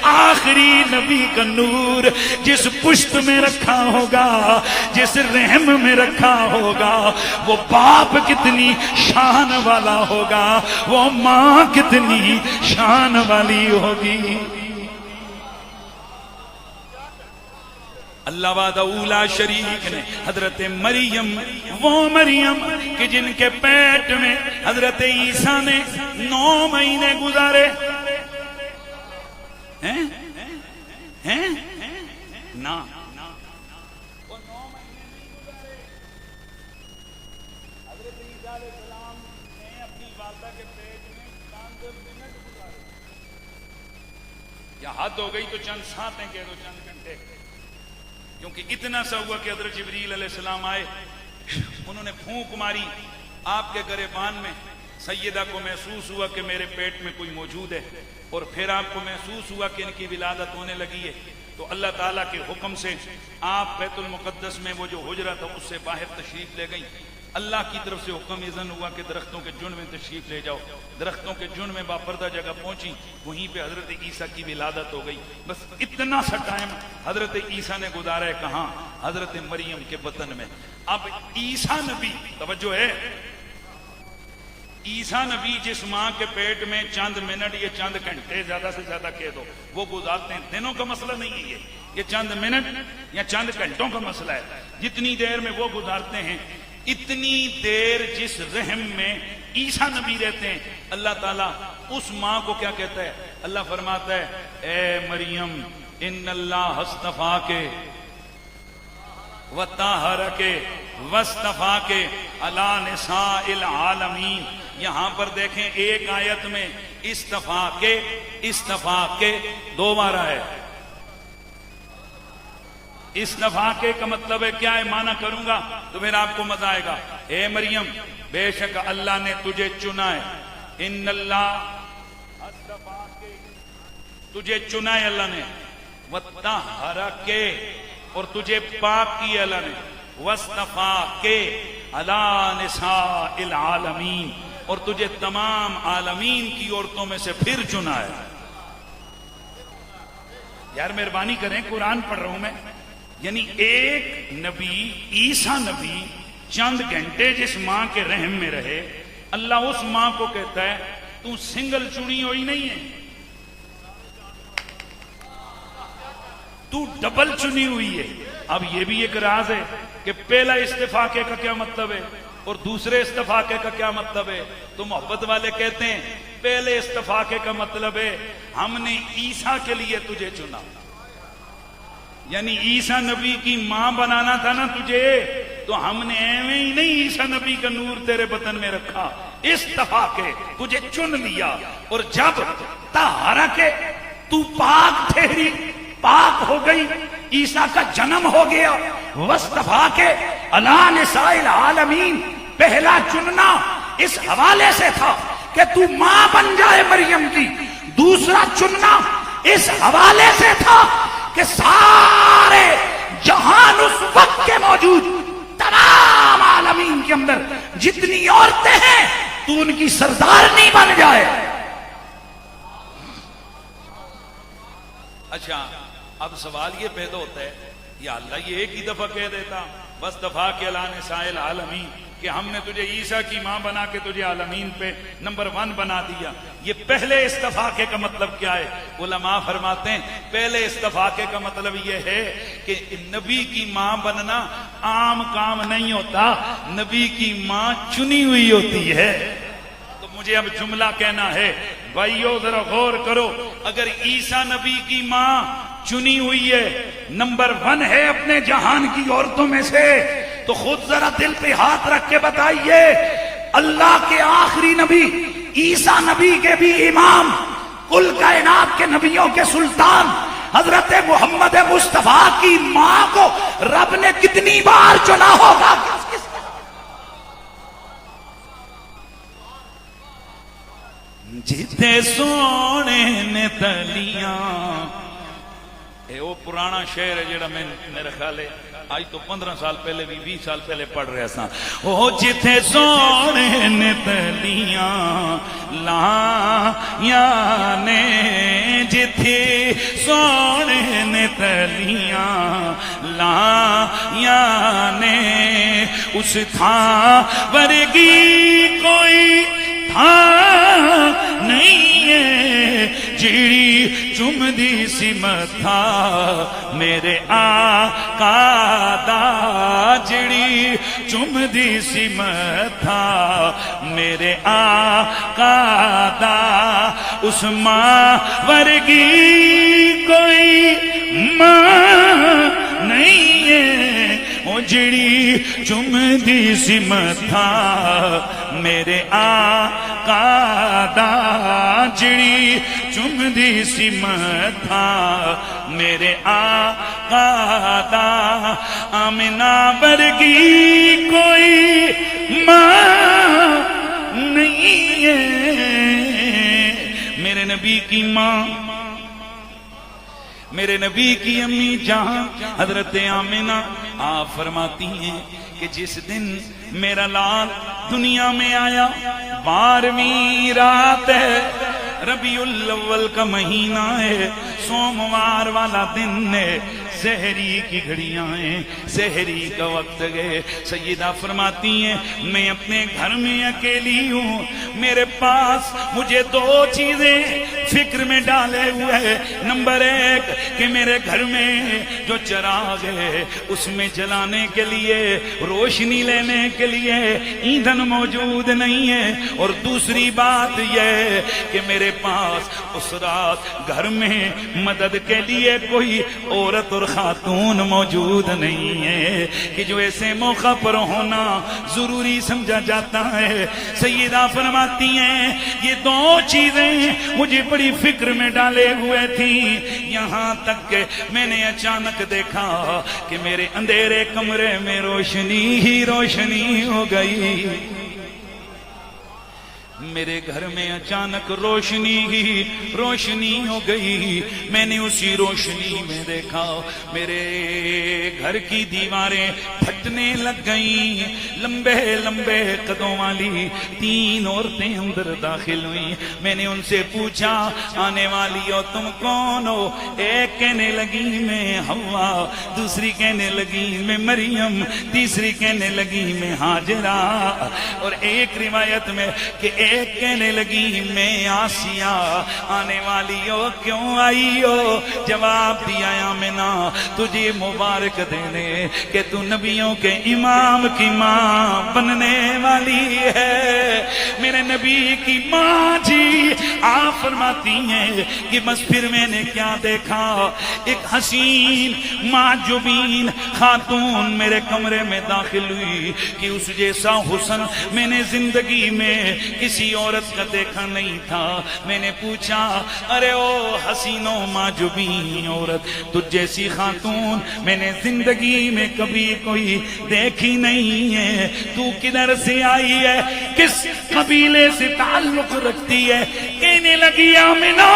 آخری نبی کا نور جس پشت میں رکھا ہوگا، جس رحم میں رکھا ہوگا، وہ باپ کتنی شان والا ہوگا، وہ ماں کتنی شان والی ہوگی۔ اللہ وحدہ لا شریک نے حضرت مریم، وہ مریم کہ جن کے پیٹ میں حضرت عیسیٰ نے 9 مہینے گزارے ہیں نا، وہ 9 مہینے نہیں گزارے۔ حضرت عیسیٰ علیہ السلام نے اپنی والدہ کے پیٹ میں چند منٹ گزارے، یا حد ہو گئی تو چند ساتیں کہہ دو، چند گھنٹے، کیونکہ اتنا سا ہوا کہ حضرت جبریل علیہ السلام آئے، انہوں نے پھونک ماری آپ کے گریبان میں، سیدہ کو محسوس ہوا کہ میرے پیٹ میں کوئی موجود ہے، اور پھر آپ کو محسوس ہوا کہ ان کی ولادت ہونے لگی ہے، تو اللہ تعالیٰ کے حکم سے آپ بیت المقدس میں وہ جو حجرہ تھا اس سے باہر تشریف لے گئیں۔ اللہ کی طرف سے حکم اذن ہوا کہ درختوں کے جھنڈ میں تشریف لے جاؤ۔ درختوں کے جھنڈ میں باپردہ جگہ پہنچی، وہیں پہ حضرت عیسیٰ کی ولادت ہو گئی۔ بس اتنا سا ٹائم حضرت عیسیٰ نے گزارا ہے کہاں؟ حضرت مریم کے بطن میں۔ اب عیسیٰ نبی، توجہ ہے، عیسیٰ نبی جس ماں کے پیٹ میں چند منٹ یا چند گھنٹے زیادہ سے زیادہ کہہ دو وہ گزارتے ہیں، دنوں کا مسئلہ نہیں ہے یہ چند منٹ یا چند گھنٹوں کا مسئلہ ہے، جتنی دیر میں وہ گزارتے ہیں اتنی دیر جس رحم میں عیسیٰ نبی رہتے ہیں، اللہ تعالیٰ اس ماں کو کیا کہتا ہے؟ اللہ فرماتا ہے اے مریم ان اللہ اصطفاک وطہرک واصطفاک علی نساء العالمین۔ یہاں پر دیکھیں ایک آیت میں استفاق 2 بار ہے۔ استفاق کا مطلب ہے کیا ہے؟ معنی کروں گا تو پھر آپ کو مزہ آئے گا۔ اے مریم بے شک اللہ نے تجھے چنا ہے، ان اللہ استفاق، تجھے چنا ہے اللہ نے، وطہرک، اور تجھے پاک کی اللہ نے، واصطفاک علی نساء العالمین، اور تجھے تمام عالمین کی عورتوں میں سے پھر چنا ہے۔ یار مہربانی کریں، قرآن پڑھ رہا ہوں میں، یعنی ایک نبی عیسیٰ نبی چند گھنٹے جس ماں کے رحم میں رہے، اللہ اس ماں کو کہتا ہے تو سنگل چنی ہوئی نہیں ہے، تو ڈبل چنی ہوئی ہے۔ اب یہ بھی ایک راز ہے کہ پہلا استفاقے کا کیا مطلب ہے اور دوسرے استفاقے کا کیا مطلب ہے؟ تو محبت والے کہتے ہیں پہلے استفاقے کا مطلب ہے ہم نے عیسیٰ کے لیے تجھے چنا، یعنی عیسیٰ نبی کی ماں بنانا تھا نا تجھے، تو ہم نے ایویں ہی نہیں عیسیٰ نبی کا نور تیرے بدن میں رکھا، استفا کے تجھے چن لیا، اور جب طہارا کے تو پاک ٹھہری، پاک ہو گئی، عیسیٰ کا جنم ہو گیا، وصطفا کے علی نساء العالمین، پہلا چننا اس حوالے سے تھا کہ تو ماں بن جائے مریم کی، دوسرا چننا اس حوالے سے تھا کہ سارے جہان اس وقت کے موجود تمام عالمین کے اندر جتنی عورتیں ہیں تو ان کی سردارنی بن جائے۔ اچھا اب سوال یہ پیدا ہوتا ہے، یا اللہ یہ ایک ہی دفعہ کہہ دیتا وصطفا کے اعلی نساء العالمین کہ ہم نے تجھے عیسیٰ کی ماں بنا کے تجھے عالمین پہ نمبر 1 بنا دیا، یہ پہلے استفاقے کا مطلب کیا ہے؟ علماء فرماتے ہیں پہلے استفاقے کا مطلب یہ ہے کہ نبی کی ماں بننا عام کام نہیں ہوتا، نبی کی ماں چنی ہوئی ہوتی ہے۔ تو مجھے اب جملہ کہنا ہے، بھائیو ذرا غور کرو، اگر عیسیٰ نبی کی ماں چنی ہوئی ہے، نمبر 1 ہے اپنے جہان کی عورتوں میں سے، تو خود ذرا دل پہ ہاتھ رکھ کے بتائیے، اللہ کے آخری نبی عیسیٰ نبی کے بھی امام، کل کائنات کے نبیوں کے سلطان حضرت محمد مصطفیٰ کی ماں کو رب نے کتنی بار چنا ہوگا؟ جتے سونے نے تلیاں، وہ پرانا شعر ہے جڑا میں میرے خیال ہے آج تو 15 سال پہلے بھی 20 سال پہلے پڑھ رہے سا، وہ جتے سونے نے تلیاں لائیاں نے، جتے سونے نے تلیاں لائیاں نے، اس تھا ورگی کوئی تھا نہیں ہے، جیڑی چمدی سی متھا میرے آقا دا، جیڑی چمدی سی متھا میرے آقا دا، اس ماں ورگی کوئی ماں نہیں ہے، وہ جیڑی چمدی سی متھا میرے آقا دا، جیڑی چمدی سی متھا میرے آقا دا، آمنہ ورگی کوئی ماں نہیں ہے۔ میرے نبی کی ماں، میرے نبی کی امی جہاں حضرت آمنہ آپ فرماتی ہیں کہ جس دن میرا لال دنیا میں آیا، 12ویں رات ہے، ربیع الاول کا مہینہ ہے، سوموار والا دن ہے، سحری کی گھڑیاں ہیں، سحری کا وقت گئے، سیدہ فرماتی ہیں میں اپنے گھر میں اکیلی ہوں، میرے پاس مجھے 2 چیزیں فکر میں ڈالے ہوئے، نمبر 1 کہ میرے گھر میں جو چراغ ہے اس میں جلانے کے لیے، روشنی لینے کے لیے ایندھن موجود نہیں ہے، اور دوسری بات یہ کہ میرے پاس اس رات گھر میں مدد کے لیے کوئی عورت اور خاتون موجود نہیں ہے، کہ جو ایسے موقع پر ہونا ضروری سمجھا جاتا ہے۔ سیدہ فرماتی ہیں یہ 2 چیزیں مجھے بڑی فکر میں ڈالے ہوئے تھیں، یہاں تک کہ میں نے اچانک دیکھا کہ میرے اندھیرے کمرے میں روشنی ہی روشنی ہو گئی، میرے گھر میں اچانک روشنی ہی روشنی ہو گئی، میں نے اسی روشنی میں دیکھا میرے گھر کی دیواریں پھٹنے لگ گئیں، لمبے لمبے قدوں والی 3 عورتیں اندر داخل ہوئیں، میں نے ان سے پوچھا آنے والی ہو تم کون ہو؟ ایک کہنے لگی میں حوا، دوسری کہنے لگی میں مریم، تیسری کہنے لگی میں ہاجرہ، اور ایک روایت میں کہ ایک کہنے لگی میں آسیہ، آنے والی ہو کیوں آئی ہو؟ جواب دیا آمنہ تجھے مبارک دینے کہ تو نبیوں کے امام کی ماں بننے والی ہے۔ میرے نبی کی ماں جی آپ فرماتی ہیں کہ بس پھر میں نے کیا دیکھا، ایک حسین معجبین خاتون میرے کمرے میں داخل ہوئی کہ اس جیسا حسن میں نے زندگی میں کسی عورت کا دیکھا نہیں تھا۔ میں نے پوچھا ارے او حسینوں معجبین عورت، تجھ جیسی خاتون میں نے زندگی میں کبھی کوئی دیکھی نہیں ہے، تو کدھر سے آئی ہے، کس قبیلے سے تعلق رکھتی ہے؟ کہنے لگی آمنہ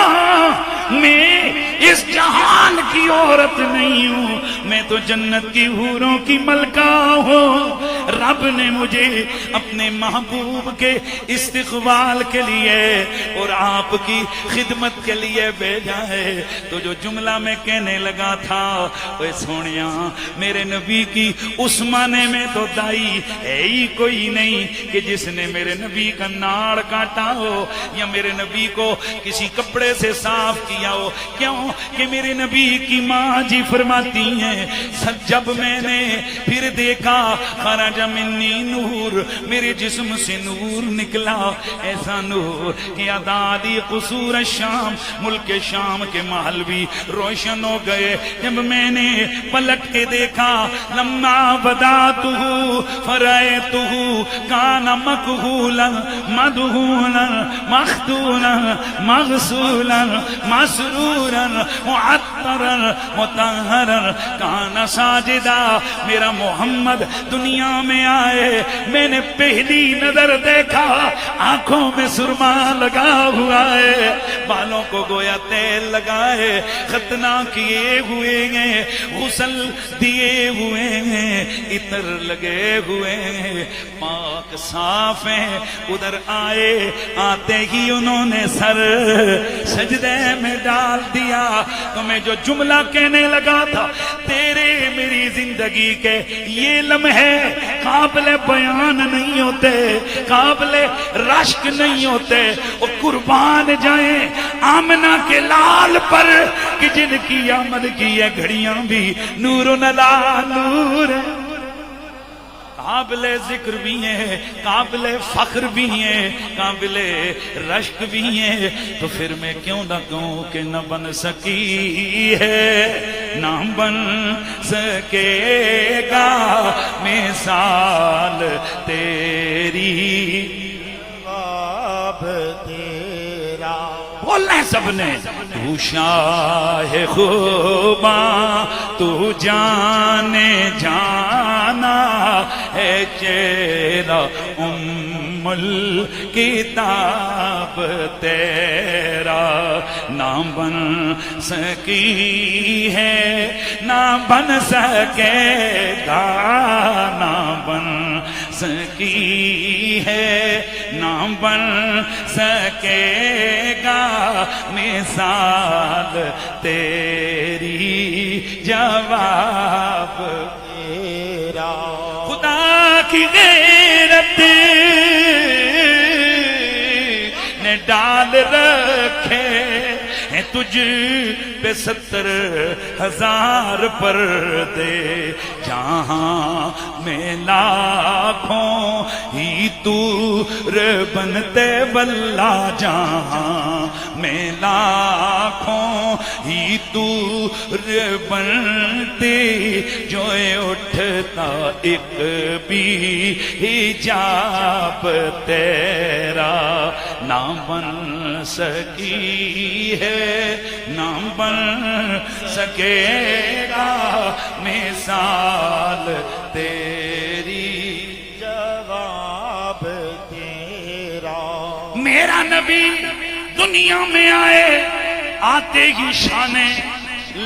میں اس جہان کی عورت نہیں ہوں، میں تو جنت کی حوروں کی ملکہ ہوں۔ رب نے مجھے اپنے محبوب کے استقبال کے لیے اور آپ کی خدمت کے لیے بھیجا ہے۔ تو جو جملہ میں کہنے لگا تھا اے سونیا میرے نبی کی اس معنی میں تو دائی ہے ہی کوئی نہیں کہ جس نے میرے نبی کا ناڑ کاٹا ہو یا میرے نبی کو کسی کپڑے سے صاف کیا ہو۔ کیوں کہ میرے نبی کی ماں جی فرماتی ہیں جب میں نے پھر دیکھا خرج منی نور، میرے جسم سے نور نکلا، ایسا نور کہ عدادی قصور الشام، ملک شام کے محل بھی روشن ہو گئے۔ جب میں نے پلٹ کے دیکھا لما بداتہ فرأیتہ کان مکحولا مدہونا مختونا مغسولا مسرورا معطرا مطہرا کان ساجدا۔ میرا محمد دنیا میں آئے، میں نے پہلی نظر دیکھا آنکھوں میں سرما لگا ہوا ہے، بالوں کو گویا تیل لگائے، ختنہ کیے ہوئے ہیں، غسل دیے ہوئے ہیں، عطر لگے ہوئے ہیں، پاک صاف ہیں۔ ادھر آئے، آتے ہی انہوں نے سر سجدے میں ڈال دیا۔ تو میں جو جملہ کہنے لگا تھا تیرے میری زندگی کے یہ لمحے قابل بیان نہیں ہوتے، قابل رشک نہیں ہوتے، وہ قربان جائیں آمنہ کے لال پر کہ جن کی آمد کی یہ گھڑیاں بھی نور نلا نور ہے، قابل ذکر بھی ہیں، قابل فخر بھی ہیں، قابل رشک بھی ہیں۔ تو پھر میں کیوں نہ کہوں کہ نہ بن سکی ہے، نہ بن سکے گا مثال تیری، جواب تیرا بولنا ہے سب نے۔ تو شاہ خوباں تو جانے جانا ہے، چہرہ ام الکتاب تیرا، نہ بن سکی ہے نہ بن سکے گا، نہ بن سکی ہے نہ بن سکے گا مثال تیری، جواب تیرا خدا کی غیرت نے ڈال رکھے ہیں تجھ پہ 70,000 پردے، جہاں میں لاکھوں ہی تور بنتے واللہ، جہاں میں لاکھوں ہی تور بنتے، جو اٹھتا ایک بھی حجاب تیرا، نہ بن سکی ہے نہ بن سکے گا مثال تیری، جواب تیرا۔ میرا نبی دنیا میں آئے، آتے ہی شانے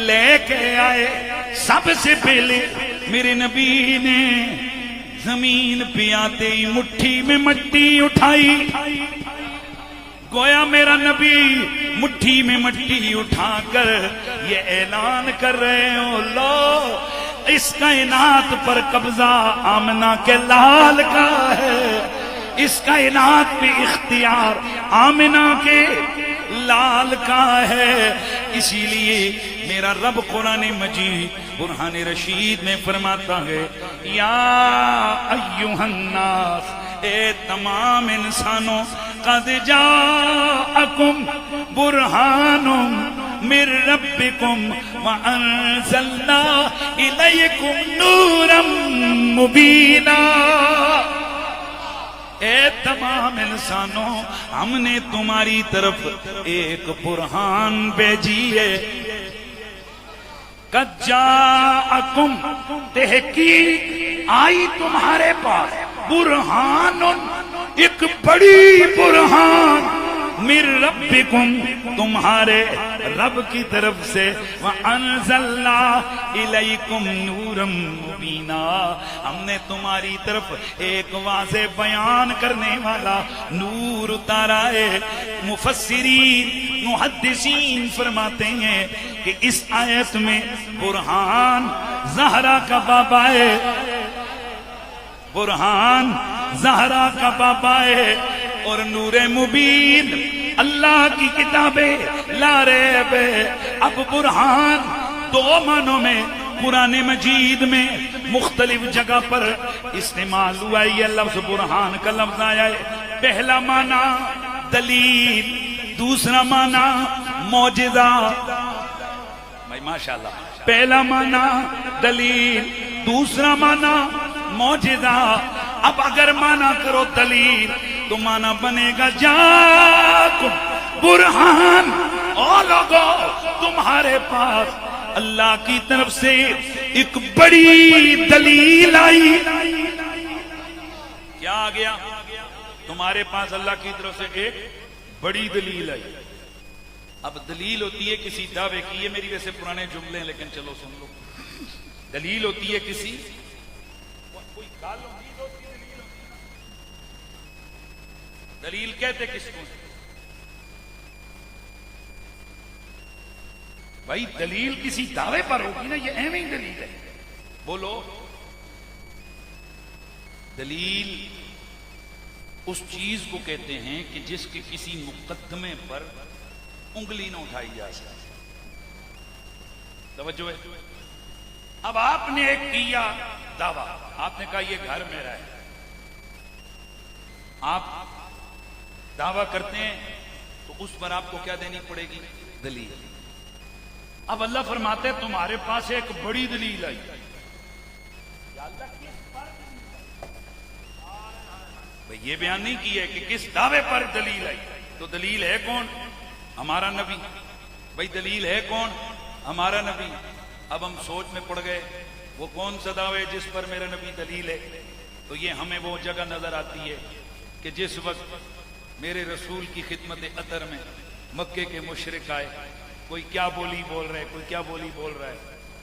لے کے آئے۔ سب سے پہلے میرے نبی نے زمین پہ آتے ہی مٹھی میں مٹی اٹھائی، گویا میرا نبی مٹھی میں مٹی اٹھا کر یہ اعلان کر رہے ہو، لو اس کائنات پر قبضہ آمنہ کے لال کا ہے، اس کائنات پہ اختیار آمنہ کے لال کا ہے۔ اسی لیے میرا رب قرآن مجید برہان رشید میں فرماتا ہے، یا ایھا الناس اے تمام انسانوں قد جاءکم برہان من ربکم وانزلنا الیکم نورا مبینا. اے تمام انسانوں ہم نے تمہاری طرف ایک برہان بھیجی ہے. قد جاءکم تحقیق آئی تمہارے پاس برہان ایک بڑی برہان من ربکم تمہارے رب کی طرف سے وانزلنا الیکم نورا مبینا ہم نے تمہاری طرف ایک واضح بیان کرنے والا نور اتارا ہے. مفسرین محدثین فرماتے ہیں کہ اس آیت میں برہان زہرا کا بابا ہے, برہان زہرا کا بابا ہے, اور نور مبین اللہ کی کتابیں لا ریب ہے. اب برہان دو معنوں میں قرآن مجید میں مختلف جگہ پر استعمال ہوا ہے. یہ لفظ برہان کا لفظ آیا ہے. پہلا معنی دلیل, دوسرا معنی معجزہ. بھائی ماشاءاللہ, پہلا معنی دلیل, دوسرا معنی معجزہ. اب اگر معنی کرو دلیل تو معنی بنے گا جاکم برہان, او لوگو تمہارے پاس اللہ کی طرف سے ایک بڑی دلیل آئی. کیا آ گیا؟ تمہارے پاس اللہ کی طرف سے ایک بڑی دلیل آئی. اب دلیل ہوتی ہے کسی دعوے کی, یہ میری ویسے پرانے جملے ہیں لیکن چلو سن لو. دلیل ہوتی ہے کسی کوئی گال امید ہوتی ہے, دلیل کہتے کس کو؟ بھائی دلیل کسی دعوے پر ہوگی نا, یہ ایویں ہی دلیل ہے. بولو, دلیل اس چیز کو کہتے ہیں کہ جس کے کسی مقدمے پر انگلی نہ اٹھائی جا سکے. توجہ ہے. اب آپ نے ایک کیا دعویٰ, آپ نے کہا یہ گھر میرا ہے, آپ دعویٰ کرتے ہیں تو اس پر آپ کو کیا دینی پڑے گی؟ دلیل. اب اللہ فرماتے ہیں تمہارے پاس ایک بڑی دلیل آئی. یہ بیان نہیں کیا کہ کس دعوے پر دلیل آئی. تو دلیل ہے کون؟ ہمارا نبی. بھائی دلیل ہے کون؟ ہمارا نبی. اب ہم سوچ میں پڑ گئے وہ کون سا دعوے جس پر میرا نبی دلیل ہے. تو یہ ہمیں وہ جگہ نظر آتی ہے کہ جس وقت میرے رسول کی خدمت اطہر میں مکے کے مشرک آئے, کوئی کیا بولی بول رہے, کوئی کیا بولی بول رہا ہے,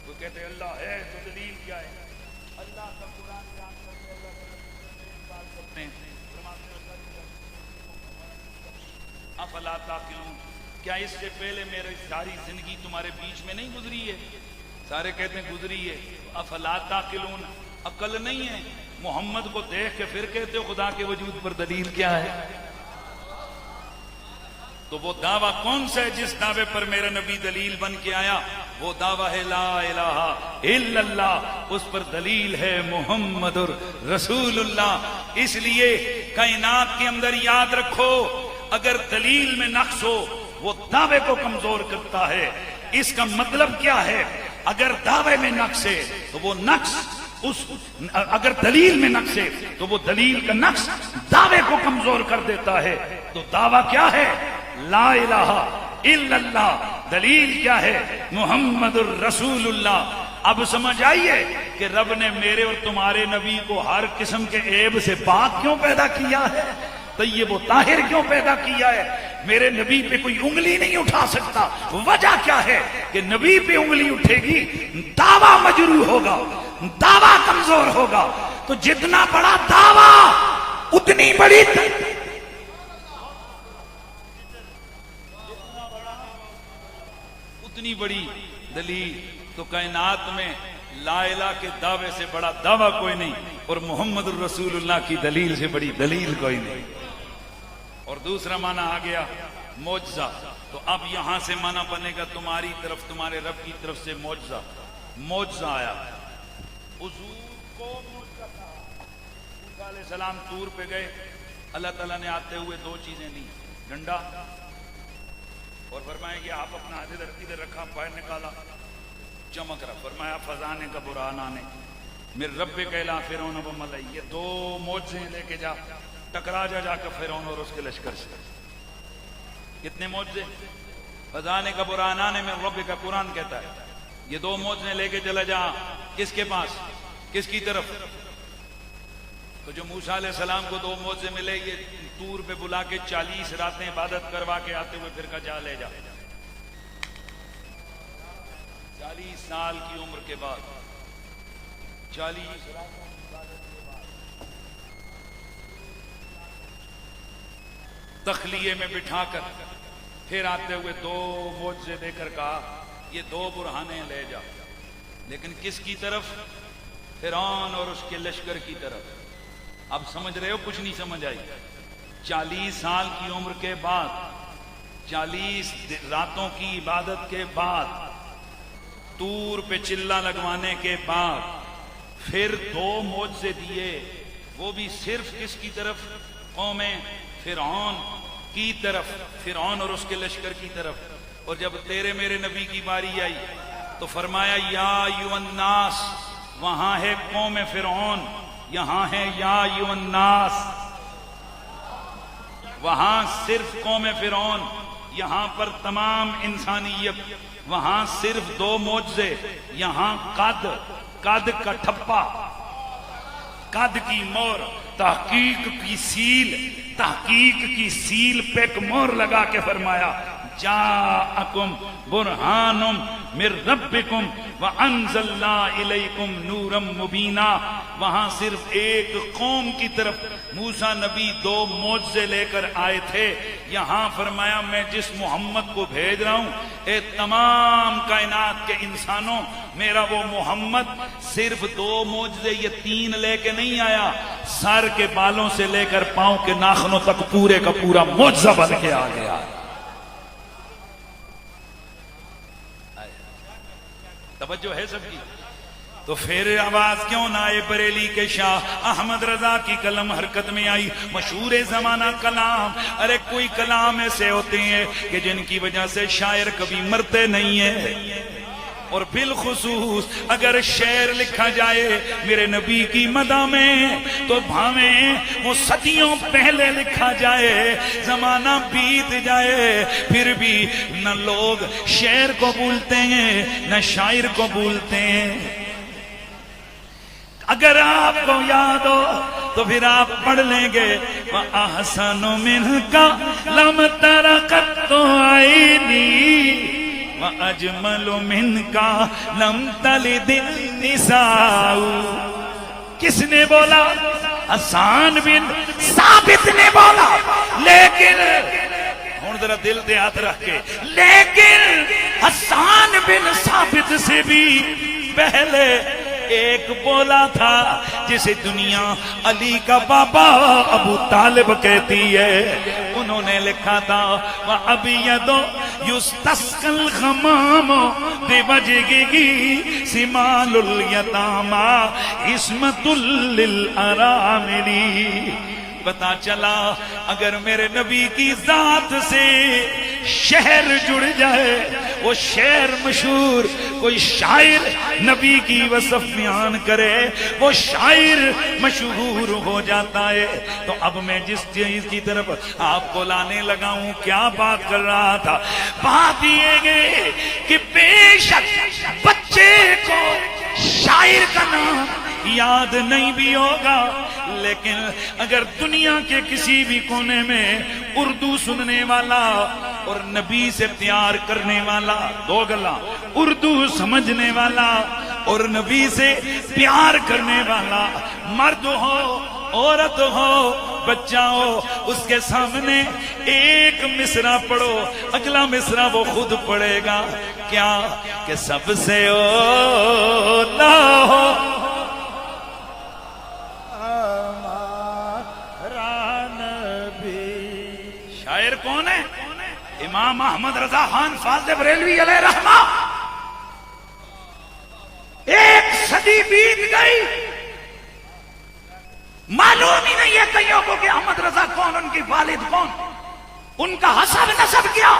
کوئی کہتے ہیں اللہ ہے تو دلیل کیا ہے؟ اللہ کا قرآن بیان کرتے ہیں, اللہ کرتے ہیں. افلا تعقلون, کیا اس سے پہلے میری ساری زندگی تمہارے بیچ میں نہیں گزری ہے؟ سارے کہتے ہیں گزری ہے. افلا تعقلون, عقل نہیں ہے؟ محمد کو دیکھ کے پھر کہتے ہو خدا کے وجود پر دلیل کیا ہے؟ تو وہ دعویٰ کون سا ہے جس دعوے پر میرا نبی دلیل بن کے آیا؟ وہ دعویٰ ہے لا الہ الا اللہ, اس پر دلیل ہے محمد رسول اللہ. اس لیے کائنات کے اندر یاد رکھو, اگر دلیل میں نقص ہو وہ دعوے کو کمزور کرتا ہے. اس کا مطلب کیا ہے؟ اگر دعوے میں نقص ہے تو وہ نقص اگر دلیل میں نقص ہے تو وہ دلیل کا نقص دعوے کو کمزور کر دیتا ہے. تو دعویٰ کیا ہے؟ لا الہ الا اللہ. دلیل کیا ہے؟ محمد الرسول اللہ. اب سمجھ آئیے کہ رب نے میرے اور تمہارے نبی کو ہر قسم کے عیب سے پاک کیوں پیدا کیا ہے, طیب و طاہر کیوں پیدا کیا ہے. میرے نبی پہ کوئی انگلی نہیں اٹھا سکتا. وجہ کیا ہے کہ نبی پہ انگلی اٹھے گی دعویٰ مجروح ہوگا, دعویٰ کمزور ہوگا. تو جتنا بڑا دعویٰ اتنی بڑی دلیل. تو کائنات میں لا الہ کے دعوے سے بڑا دعویٰ کوئی نہیں, اور محمد الرسول اللہ کی دلیل سے بڑی دلیل کوئی نہیں. اور دوسرا معنی آ گیا معجزہ. تو اب یہاں سے معنی بنے گا تمہاری طرف, تمہارے رب کی طرف سے معجزہ. معجزہ آیا, حضور کو معجزہ کہا. موسیٰ علیہ السلام طور پہ گئے، اللہ تعالیٰ نے آتے ہوئے دو چیزیں دی، ڈنڈا اور فرمایا کہ آپ اپنا ہاتھ ادھر رکھا، پیر نکالا، چمک رہا، فرمایا فزانے کا برہان آنے میرے رب کے اعلیٰ فرعون و ملئی، یہ دو معجزے لے کے جا، ٹکرا جا کر فرعون اور اس کے لشکر سے۔ کتنے معجزے؟ فزانے کا برہان آنے میں رب کا قرآن کہتا ہے یہ دو معجزے لے کے چلا جا، کس کے پاس، کس کی طرف؟ تو جو موسیٰ علیہ السلام کو دو معجزے ملے، یہ طور پہ بلا کے 40 راتیں عبادت کروا کے آتے ہوئے پھر کہا جا لے جا۔ 40 سال کی عمر کے بعد 40 راتوں کی عبادت کے بعد تخلیے میں بٹھا کر پھر آتے ہوئے دو معجزے دے کر کہا یہ دو برہانیں لے جا، لیکن کس کی طرف؟ فرعون اور اس کے لشکر کی طرف۔ اب سمجھ رہے ہو؟ کچھ نہیں سمجھ آئی۔ 40 سال کی عمر کے بعد، 40 راتوں کی عبادت کے بعد، طور پہ چلا لگوانے کے بعد پھر دو معجزے دیے، وہ بھی صرف کس کی طرف؟ قوم فرعون کی طرف، فرعون اور اس کے لشکر کی طرف۔ اور جب تیرے میرے نبی کی باری آئی تو فرمایا یا ایھا الناس، وہاں ہے قوم فرعون، یہاں ہے یا ایھا الناس، وہاں صرف قوم فرعون، یہاں پر تمام انسانیت، وہاں صرف دو معجزے، یہاں قد کا ٹھپا، قد کی مور، تحقیق کی سیل پہ ایک مور لگا کے فرمایا جاءکم برہان من ربکم وانزلنا الیکم نورا مبینا۔ وہاں صرف ایک قوم کی طرف موسیٰ نبی دو معجزے لے کر آئے تھے، یہاں فرمایا میں جس محمد کو بھیج رہا ہوں اے تمام کائنات کے انسانوں، میرا وہ محمد صرف دو معجزے یہ 3 لے کے نہیں آیا، سر کے بالوں سے لے کر پاؤں کے ناخنوں تک پورے کا پورا معجزہ بن کے آ گیا۔ توجہ ہے سب کی؟ تو پھر آواز کیوں نہ آئے بریلی کے شاہ احمد رضا کی قلم حرکت میں آئی، مشہور زمانہ کلام۔ ارے کوئی کلام ایسے ہوتے ہیں کہ جن کی وجہ سے شاعر کبھی مرتے نہیں ہیں، اور بالخصوص اگر شعر لکھا جائے میرے نبی کی مدح میں تو بھاویں وہ صدیوں پہلے لکھا جائے، زمانہ بیت جائے، پھر بھی نہ لوگ شعر کو بھولتے ہیں نہ شاعر کو بھولتے ہیں۔ اگر آپ کو یاد ہو تو پھر آپ پڑھ لیں گے وَأَحْسَنُ مِنْكَ لَمْ تَرَ قَطُّ عَيْنِي وَأَجْمَلُ مِنْكَ لَمْ تَلِدِ النِّسَاءُ۔ کس نے بولا؟ حسان بن ثابت نے بولا، لیکن ہن ذرا دل دے ہاتھ رکھ کے، لیکن حسان بن ثابت سے بھی پہلے ایک بولا تھا جسے دنیا علی کا بابا ابو طالب کہتی ہے، انہوں نے لکھا تھا وَأَبْيَضُ يُسْتَسْقَى الْغَمَامُ بِوَجْهِهِ سِمَالُ الْيَتَامَى عِصْمَةٌ لِلْأَرَامِلِ۔ پتا چلا اگر میرے نبی کی ذات سے شہر جڑ جائے، وہ شعر مشہور، کوئی شاعر نبی کی وصف بیان کرے وہ شاعر مشہور ہو جاتا ہے۔ تو اب میں جس چیز کی طرف آپ کو لانے لگا ہوں، کیا بات کر رہا تھا؟ بات یہ ہے کہ بے شک بچے کو شاعر کا نام یاد نہیں بھی ہوگا، لیکن اگر دنیا کے کسی بھی کونے میں اردو سننے والا اور نبی سے پیار کرنے والا، دو گلا، اردو سمجھنے والا اور نبی سے پیار کرنے والا مرد ہو عورت ہو بچہ ہو، اس کے سامنے ایک مصرع پڑھو، اگلا مصرع وہ خود پڑھے گا، کیا کہ سب سے اولا ہو شاعر کون ہے؟ امام احمد رضا خان فاضل بریلوی علیہ رحمہ۔ ایک صدی بیت گئی، معلوم ہی نہیں ہے کئیوں کو کہ احمد رضا کون، ان کے والد کون، ان کا حسب نسب کیا،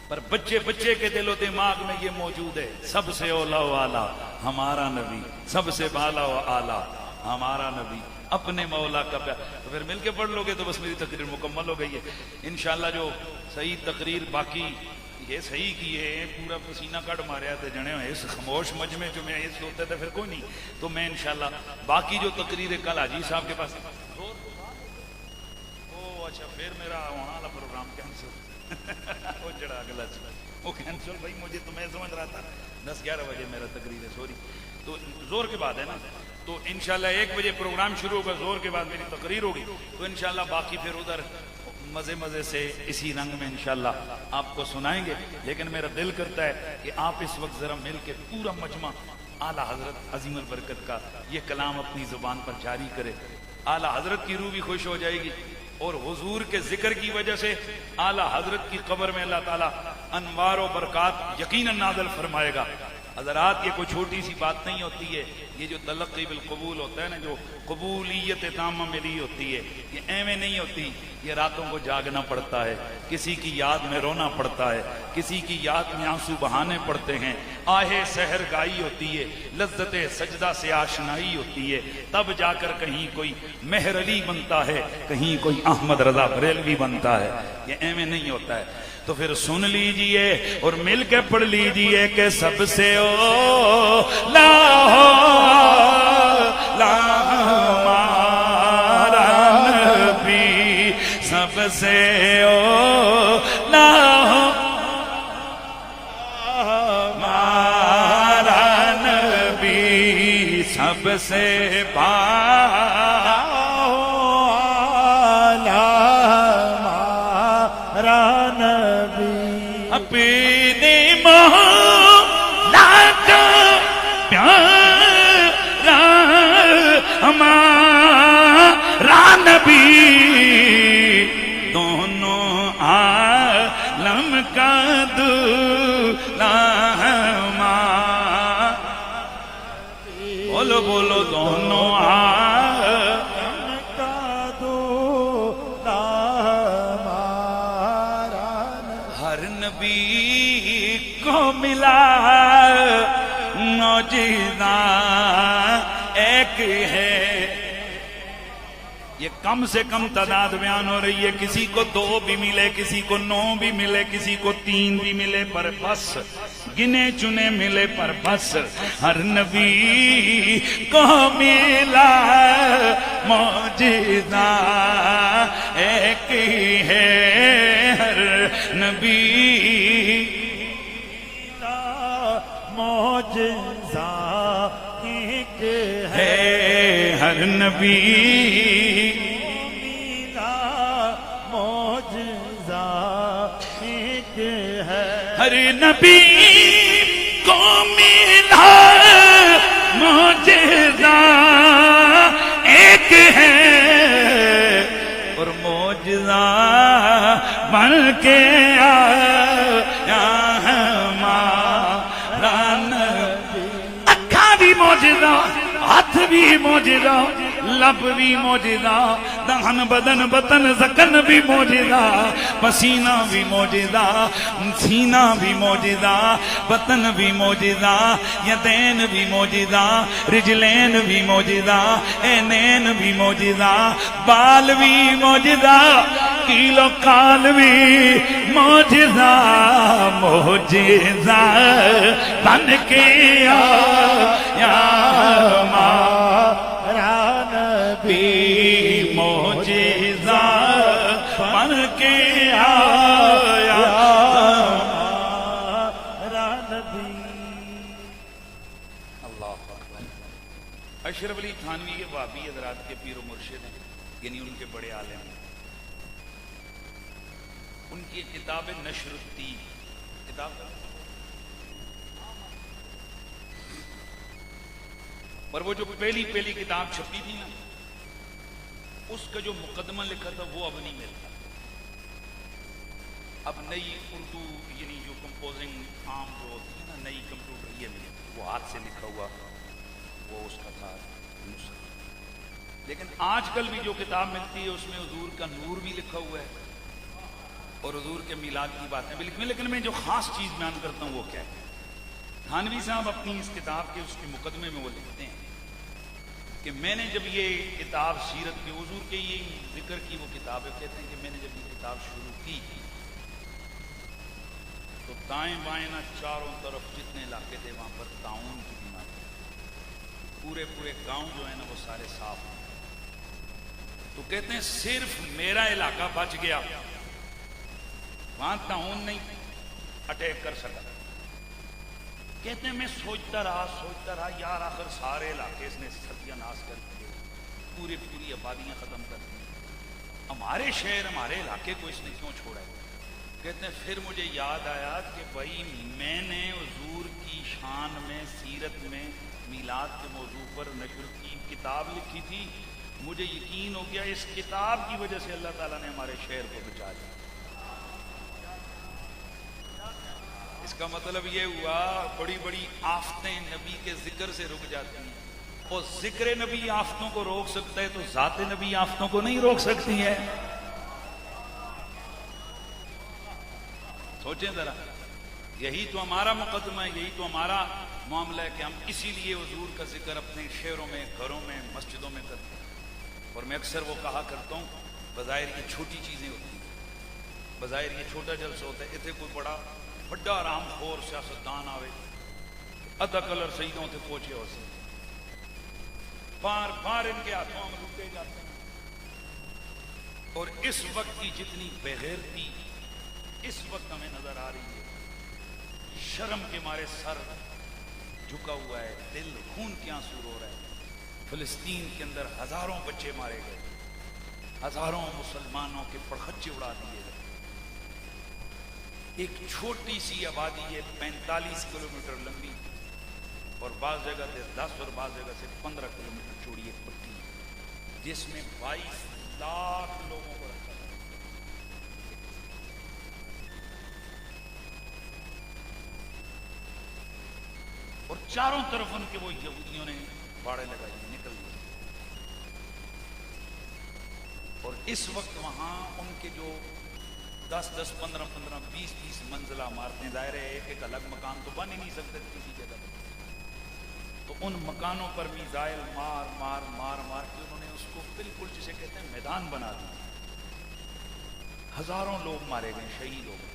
پر بچے بچے کے دل و دماغ میں یہ موجود ہے، سب سے اولا و اعلیٰ ہمارا نبی، سب سے بالا و اعلیٰ ہمارا نبی، اپنے مولا کا پیار۔ تو پھر مل کے پڑھ لو گے تو بس میری تقریر مکمل ہو گئی ہے انشاءاللہ۔ جو صحیح تقریر باقی یہ صحیح کی ہے، پورا پسینہ کٹ ماریا تھے جنے اس خاموش مجمع جو میں اس ہوتے تھے پھر کوئی نہیں، تو میں انشاءاللہ باقی جو تقریر ہے کل حاجی صاحب کے پاس اچھا پھر میرا وہاں والا پروگرام کینسل وہ جڑا اگلا وہ کینسل بھائی، مجھے تو میں سمجھ رہا تھا 10-11 بجے میرا تقریر ہے، سوری، تو زور کے بعد ہے نا، تو انشاءاللہ 1 بجے پروگرام شروع ہوگا، زور کے بعد میری تقریر ہوگی، تو انشاءاللہ باقی پھر ادھر مزے مزے سے اسی رنگ میں انشاءاللہ آپ کو سنائیں گے۔ لیکن میرا دل کرتا ہے کہ آپ اس وقت ذرا مل کے پورا مجمع اعلیٰ حضرت عظیم البرکت کا یہ کلام اپنی زبان پر جاری کرے، اعلیٰ حضرت کی روح بھی خوش ہو جائے گی، اور حضور کے ذکر کی وجہ سے اعلیٰ حضرت کی قبر میں اللہ تعالیٰ انوار و برکات یقیناً نازل فرمائے گا۔ حضرات یہ کوئی چھوٹی سی بات نہیں ہوتی ہے، یہ جو تلقی بالقبول ہوتا ہے نا، جو قبولیت تامہ ملی ہوتی ہے، یہ ایویں نہیں ہوتی، یہ راتوں کو جاگنا پڑتا ہے، کسی کی یاد میں رونا پڑتا ہے، کسی کی یاد میں آنسو بہانے پڑتے ہیں، آہ سحر گائی ہوتی ہے، لذت سجدہ سے آشنائی ہوتی ہے، تب جا کر کہیں کوئی مہر علی بنتا ہے، کہیں کوئی احمد رضا بریلوی بنتا ہے، یہ ایویں نہیں ہوتا ہے۔ تو پھر سن لیجئے اور مل کے پڑھ لیجئے کہ سب سے اولا ہمارا نبی، سب سے اولا ہمارا نبی، سب سے اپنے مولا کا پیارا ہمارا نبی، دونوں عالم کا دولا ہمارا، بولو بولو دونوں عالم کا دولا ہمارا، ہر نبی کو ملا معجزہ ایک ہے، یہ کم سے کم تعداد بیان ہو رہی ہے، کسی کو 2 بھی ملے، کسی کو 9 بھی ملے، کسی کو 3 بھی ملے، پر بس گنے چنے ملے، پر بس ہر نبی کو ملا معجزہ ایک ہے، ہر نبی معجزہ ایک ہے، ہر نبی معجزہ ایک ہے، ہر نبی کو ملا معجزہ ایک ہے، اور معجزہ بن کے آیا ہمارا نبی، اکھا بھی معجزہ، ہاتھ بھی معجزہ، لب بھی معجزہ، دہن بدن بطن زکن بھی معجزہ، پسینہ بھی معجزہ، سینہ بھی معجزہ، بطن بھی معجزہ، یدین بھی معجزہ، رجلین بھی معجزہ، عینین بھی معجزہ، بال بھی معجزہ، کیلو کال بھی معجزہ، معجزہ بن کے آیا ہمارا نبی، معجزہ بن کے آیا ہمارا نبی۔ اللہ اکبر۔ اشرف علی تھانوی کے وہابی حضرات کے پیر و مرشد ہیں، یعنی ان کے بڑے عالم ہیں، ان کی کتاب نشر التیب، کتاب اور وہ جو پہلی کتاب چھپی تھی نا، اس کا جو مقدمہ لکھا تھا وہ اب نہیں ملتا، اب نئی اردو یعنی جو کمپوزنگ عام جو ہوتی ہے نا، نئی کمپیوٹر یہ ملی، وہ ہاتھ سے لکھا ہوا وہ اس کا تھا نسخہ، لیکن آج کل بھی جو کتاب ملتی ہے اس میں حضور کا نور بھی لکھا ہوا ہے اور حضور کے میلاد کی باتیں بھی لکھی ہیں. لیکن میں جو خاص چیز بیان کرتا ہوں وہ کیا ہے؟ تھانوی صاحب اپنی اس کتاب کے اس کے مقدمے میں وہ لکھتے ہیں کہ میں نے جب یہ کتاب سیرت کے حضور کے یہ ذکر کی وہ کتاب ہے، کہتے ہیں کہ میں نے جب یہ کتاب شروع کی تو دائیں بائیں نہ چاروں طرف جتنے علاقے تھے وہاں پر تعاون کی بیماری، پورے گاؤں جو ہے نا وہ سارے صاف ہیں. تو کہتے ہیں صرف میرا علاقہ بچ گیا، وہاں تعاون نہیں اٹیک کر سکا. کہتے ہیں میں سوچتا رہا یار آخر سارے علاقے اس نے ستیہ ناش کر دیے، پوری آبادیاں ختم کر دی، ہمارے شہر ہمارے علاقے کو اس نے کیوں چھوڑا ہے؟ کہتے ہیں پھر مجھے یاد آیا کہ بھائی میں نے حضور کی شان میں سیرت میں میلاد کے موضوع پر نشر کی کتاب لکھی تھی، مجھے یقین ہو گیا اس کتاب کی وجہ سے اللہ تعالیٰ نے ہمارے شہر کو بچا دیا. اس کا مطلب یہ ہوا بڑی بڑی آفتیں نبی کے ذکر سے رک جاتی ہیں، اور ذکر نبی آفتوں کو روک سکتا ہے تو ذات نبی آفتوں کو نہیں روک سکتی ہے. سوچیں ذرا، یہی تو ہمارا مقدمہ ہے، یہی تو ہمارا معاملہ ہے کہ ہم اسی لیے حضور کا ذکر اپنے شہروں میں، گھروں میں، مسجدوں میں کرتے ہیں. اور میں اکثر وہ کہا کرتا ہوں بظاہر یہ چھوٹی چیزیں ہوتی ہیں، بظاہر یہ چھوٹا جلسہ ہوتا ہے، اتنے کوئی بڑا آرام خور سیاستدان آوے ادھا کلر سیدوں تے پہنچے ہو سی بار ان کے ہاتھوں ہم لوٹے جاتے ہیں. اور اس وقت کی جتنی بغیرتی اس وقت ہمیں نظر آ رہی ہے، شرم کے مارے سر جھکا ہوا ہے، دل خون کے آنسو رو رہا ہے. فلسطین کے اندر ہزاروں بچے مارے گئے، ہزاروں مسلمانوں کے پڑخچے اڑا دیے گئے. ایک چھوٹی سی آبادی ہے 45 کلومیٹر لمبی اور بعض جگہ سے 10 اور بعض جگہ سے 15 کلومیٹر چوڑی ایک پٹی، جس میں 22 لاکھ لوگوں کو رکھا گیا. اور چاروں طرف ان کے وہ یہودیوں نے باڑے لگائی، نکل گئے. اور اس وقت وہاں ان کے جو 10-10, 15-15, 20-20 منزلہ عمارتیں، ظاہر ہے ایک الگ مکان تو بن ہی نہیں سکتے کسی جگہ پر، تو ان مکانوں پر میزائل مار کے انہوں نے اس کو بالکل جسے کہتے ہیں میدان بنا دیا. ہزاروں لوگ مارے گئے، شہید ہو گئے.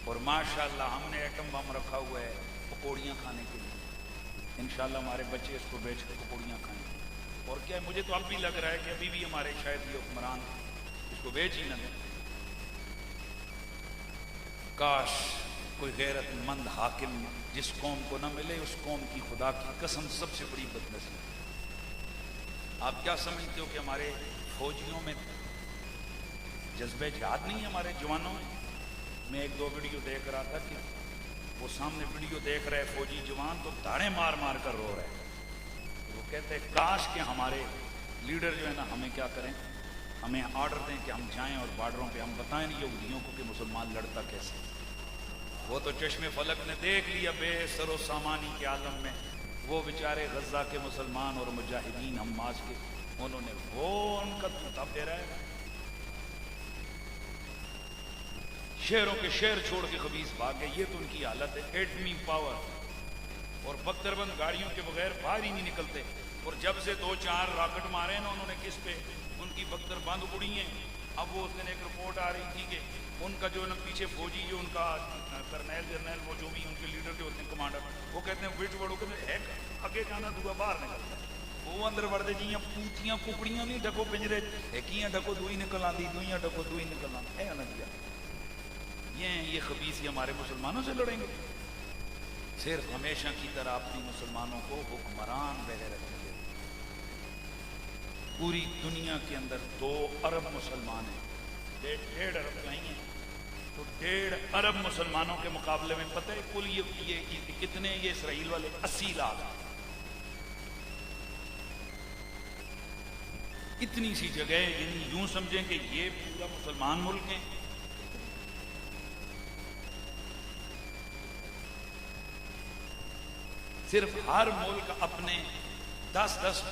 اور ماشاءاللہ ہم نے ایٹم بم رکھا ہوا ہے پکوڑیاں کھانے کے لیے، انشاءاللہ ہمارے بچے اس کو بیچ کے پکوڑیاں کھائیں. اور کیا مجھے تو اب بھی لگ رہا ہے کہ ابھی بھی ہمارے شاید یہ حکمران اس کو بیچ ہی نہ دیں. کاش کوئی غیرت مند حاکم جس قوم کو نہ ملے اس قوم کی خدا کی قسم سب سے بڑی بدنصیبی. آپ کیا سمجھتے ہو کہ ہمارے فوجیوں میں جذبہ جہاد نہیں ہے، ہمارے جوانوں میں؟ میں ایک دو ویڈیو دیکھ رہا تھا کہ وہ سامنے ویڈیو دیکھ رہے فوجی جوان تو داڑیں مار کر رو رہے. وہ کہتے ہیں کاش کہ ہمارے لیڈر جو ہے نا ہمیں کیا کریں، ہمیں آرڈر دیں کہ ہم جائیں اور بارڈروں پہ ہم بتائیں یہودیوں کو کہ مسلمان لڑتا کیسے. وہ تو چشم فلک نے دیکھ لیا بے سر و سامانی کے عالم میں، وہ بیچارے غزہ کے مسلمان اور مجاہدین حماس کے، انہوں نے وہ ان کا طوطا پھیرا ہے. شہروں کے شہر چھوڑ کے خبیث بھاگ گئے. یہ تو ان کی حالت ہے. ایٹمی پاور اور بختر بند گاڑیوں کے بغیر باہر ہی نہیں نکلتے. اور جب سے 2-4 راکٹ مارے نا انہوں نے کس پہ، ان کی بختر بند اڑی ہیں. اب وہ اس دن ایک رپورٹ آ رہی تھی کہ ان کا جو نا پیچھے فوجی جو ان کا کرنیل جرنیل وہ جو بھی ان کے لیڈر جو ہوتے ہیں کمانڈر، وہ کہتے ہیں وٹ وڑو کہ ایک اگے جانا دعا باہر نکلتا ہے. وہ اندر بڑھتے جی پوتیاں ککڑیاں نہیں ڈکو پنجرے ایکیاں ڈکو دوئی نکل آتی، دوئیاں ڈکو دوئی نکل آتی. اے نہ دیا یہ خبیث یہ ہمارے مسلمانوں سے لڑیں گے. صرف ہمیشہ کی طرح اپنی مسلمانوں کو حکمران بغیر رکھیں گے. پوری دنیا کے اندر 2 ارب مسلمان ہیں، 1.5 ارب نہیں ہیں، تو 1.5 ارب مسلمانوں کے مقابلے میں پتہ ہے کل یہ کتنے، یہ اسرائیل والے 80 لاکھ. اتنی سی جگہ یعنی یوں سمجھیں کہ یہ پورا مسلمان ملک ہے. صرف ہر ملک اپنے 10-10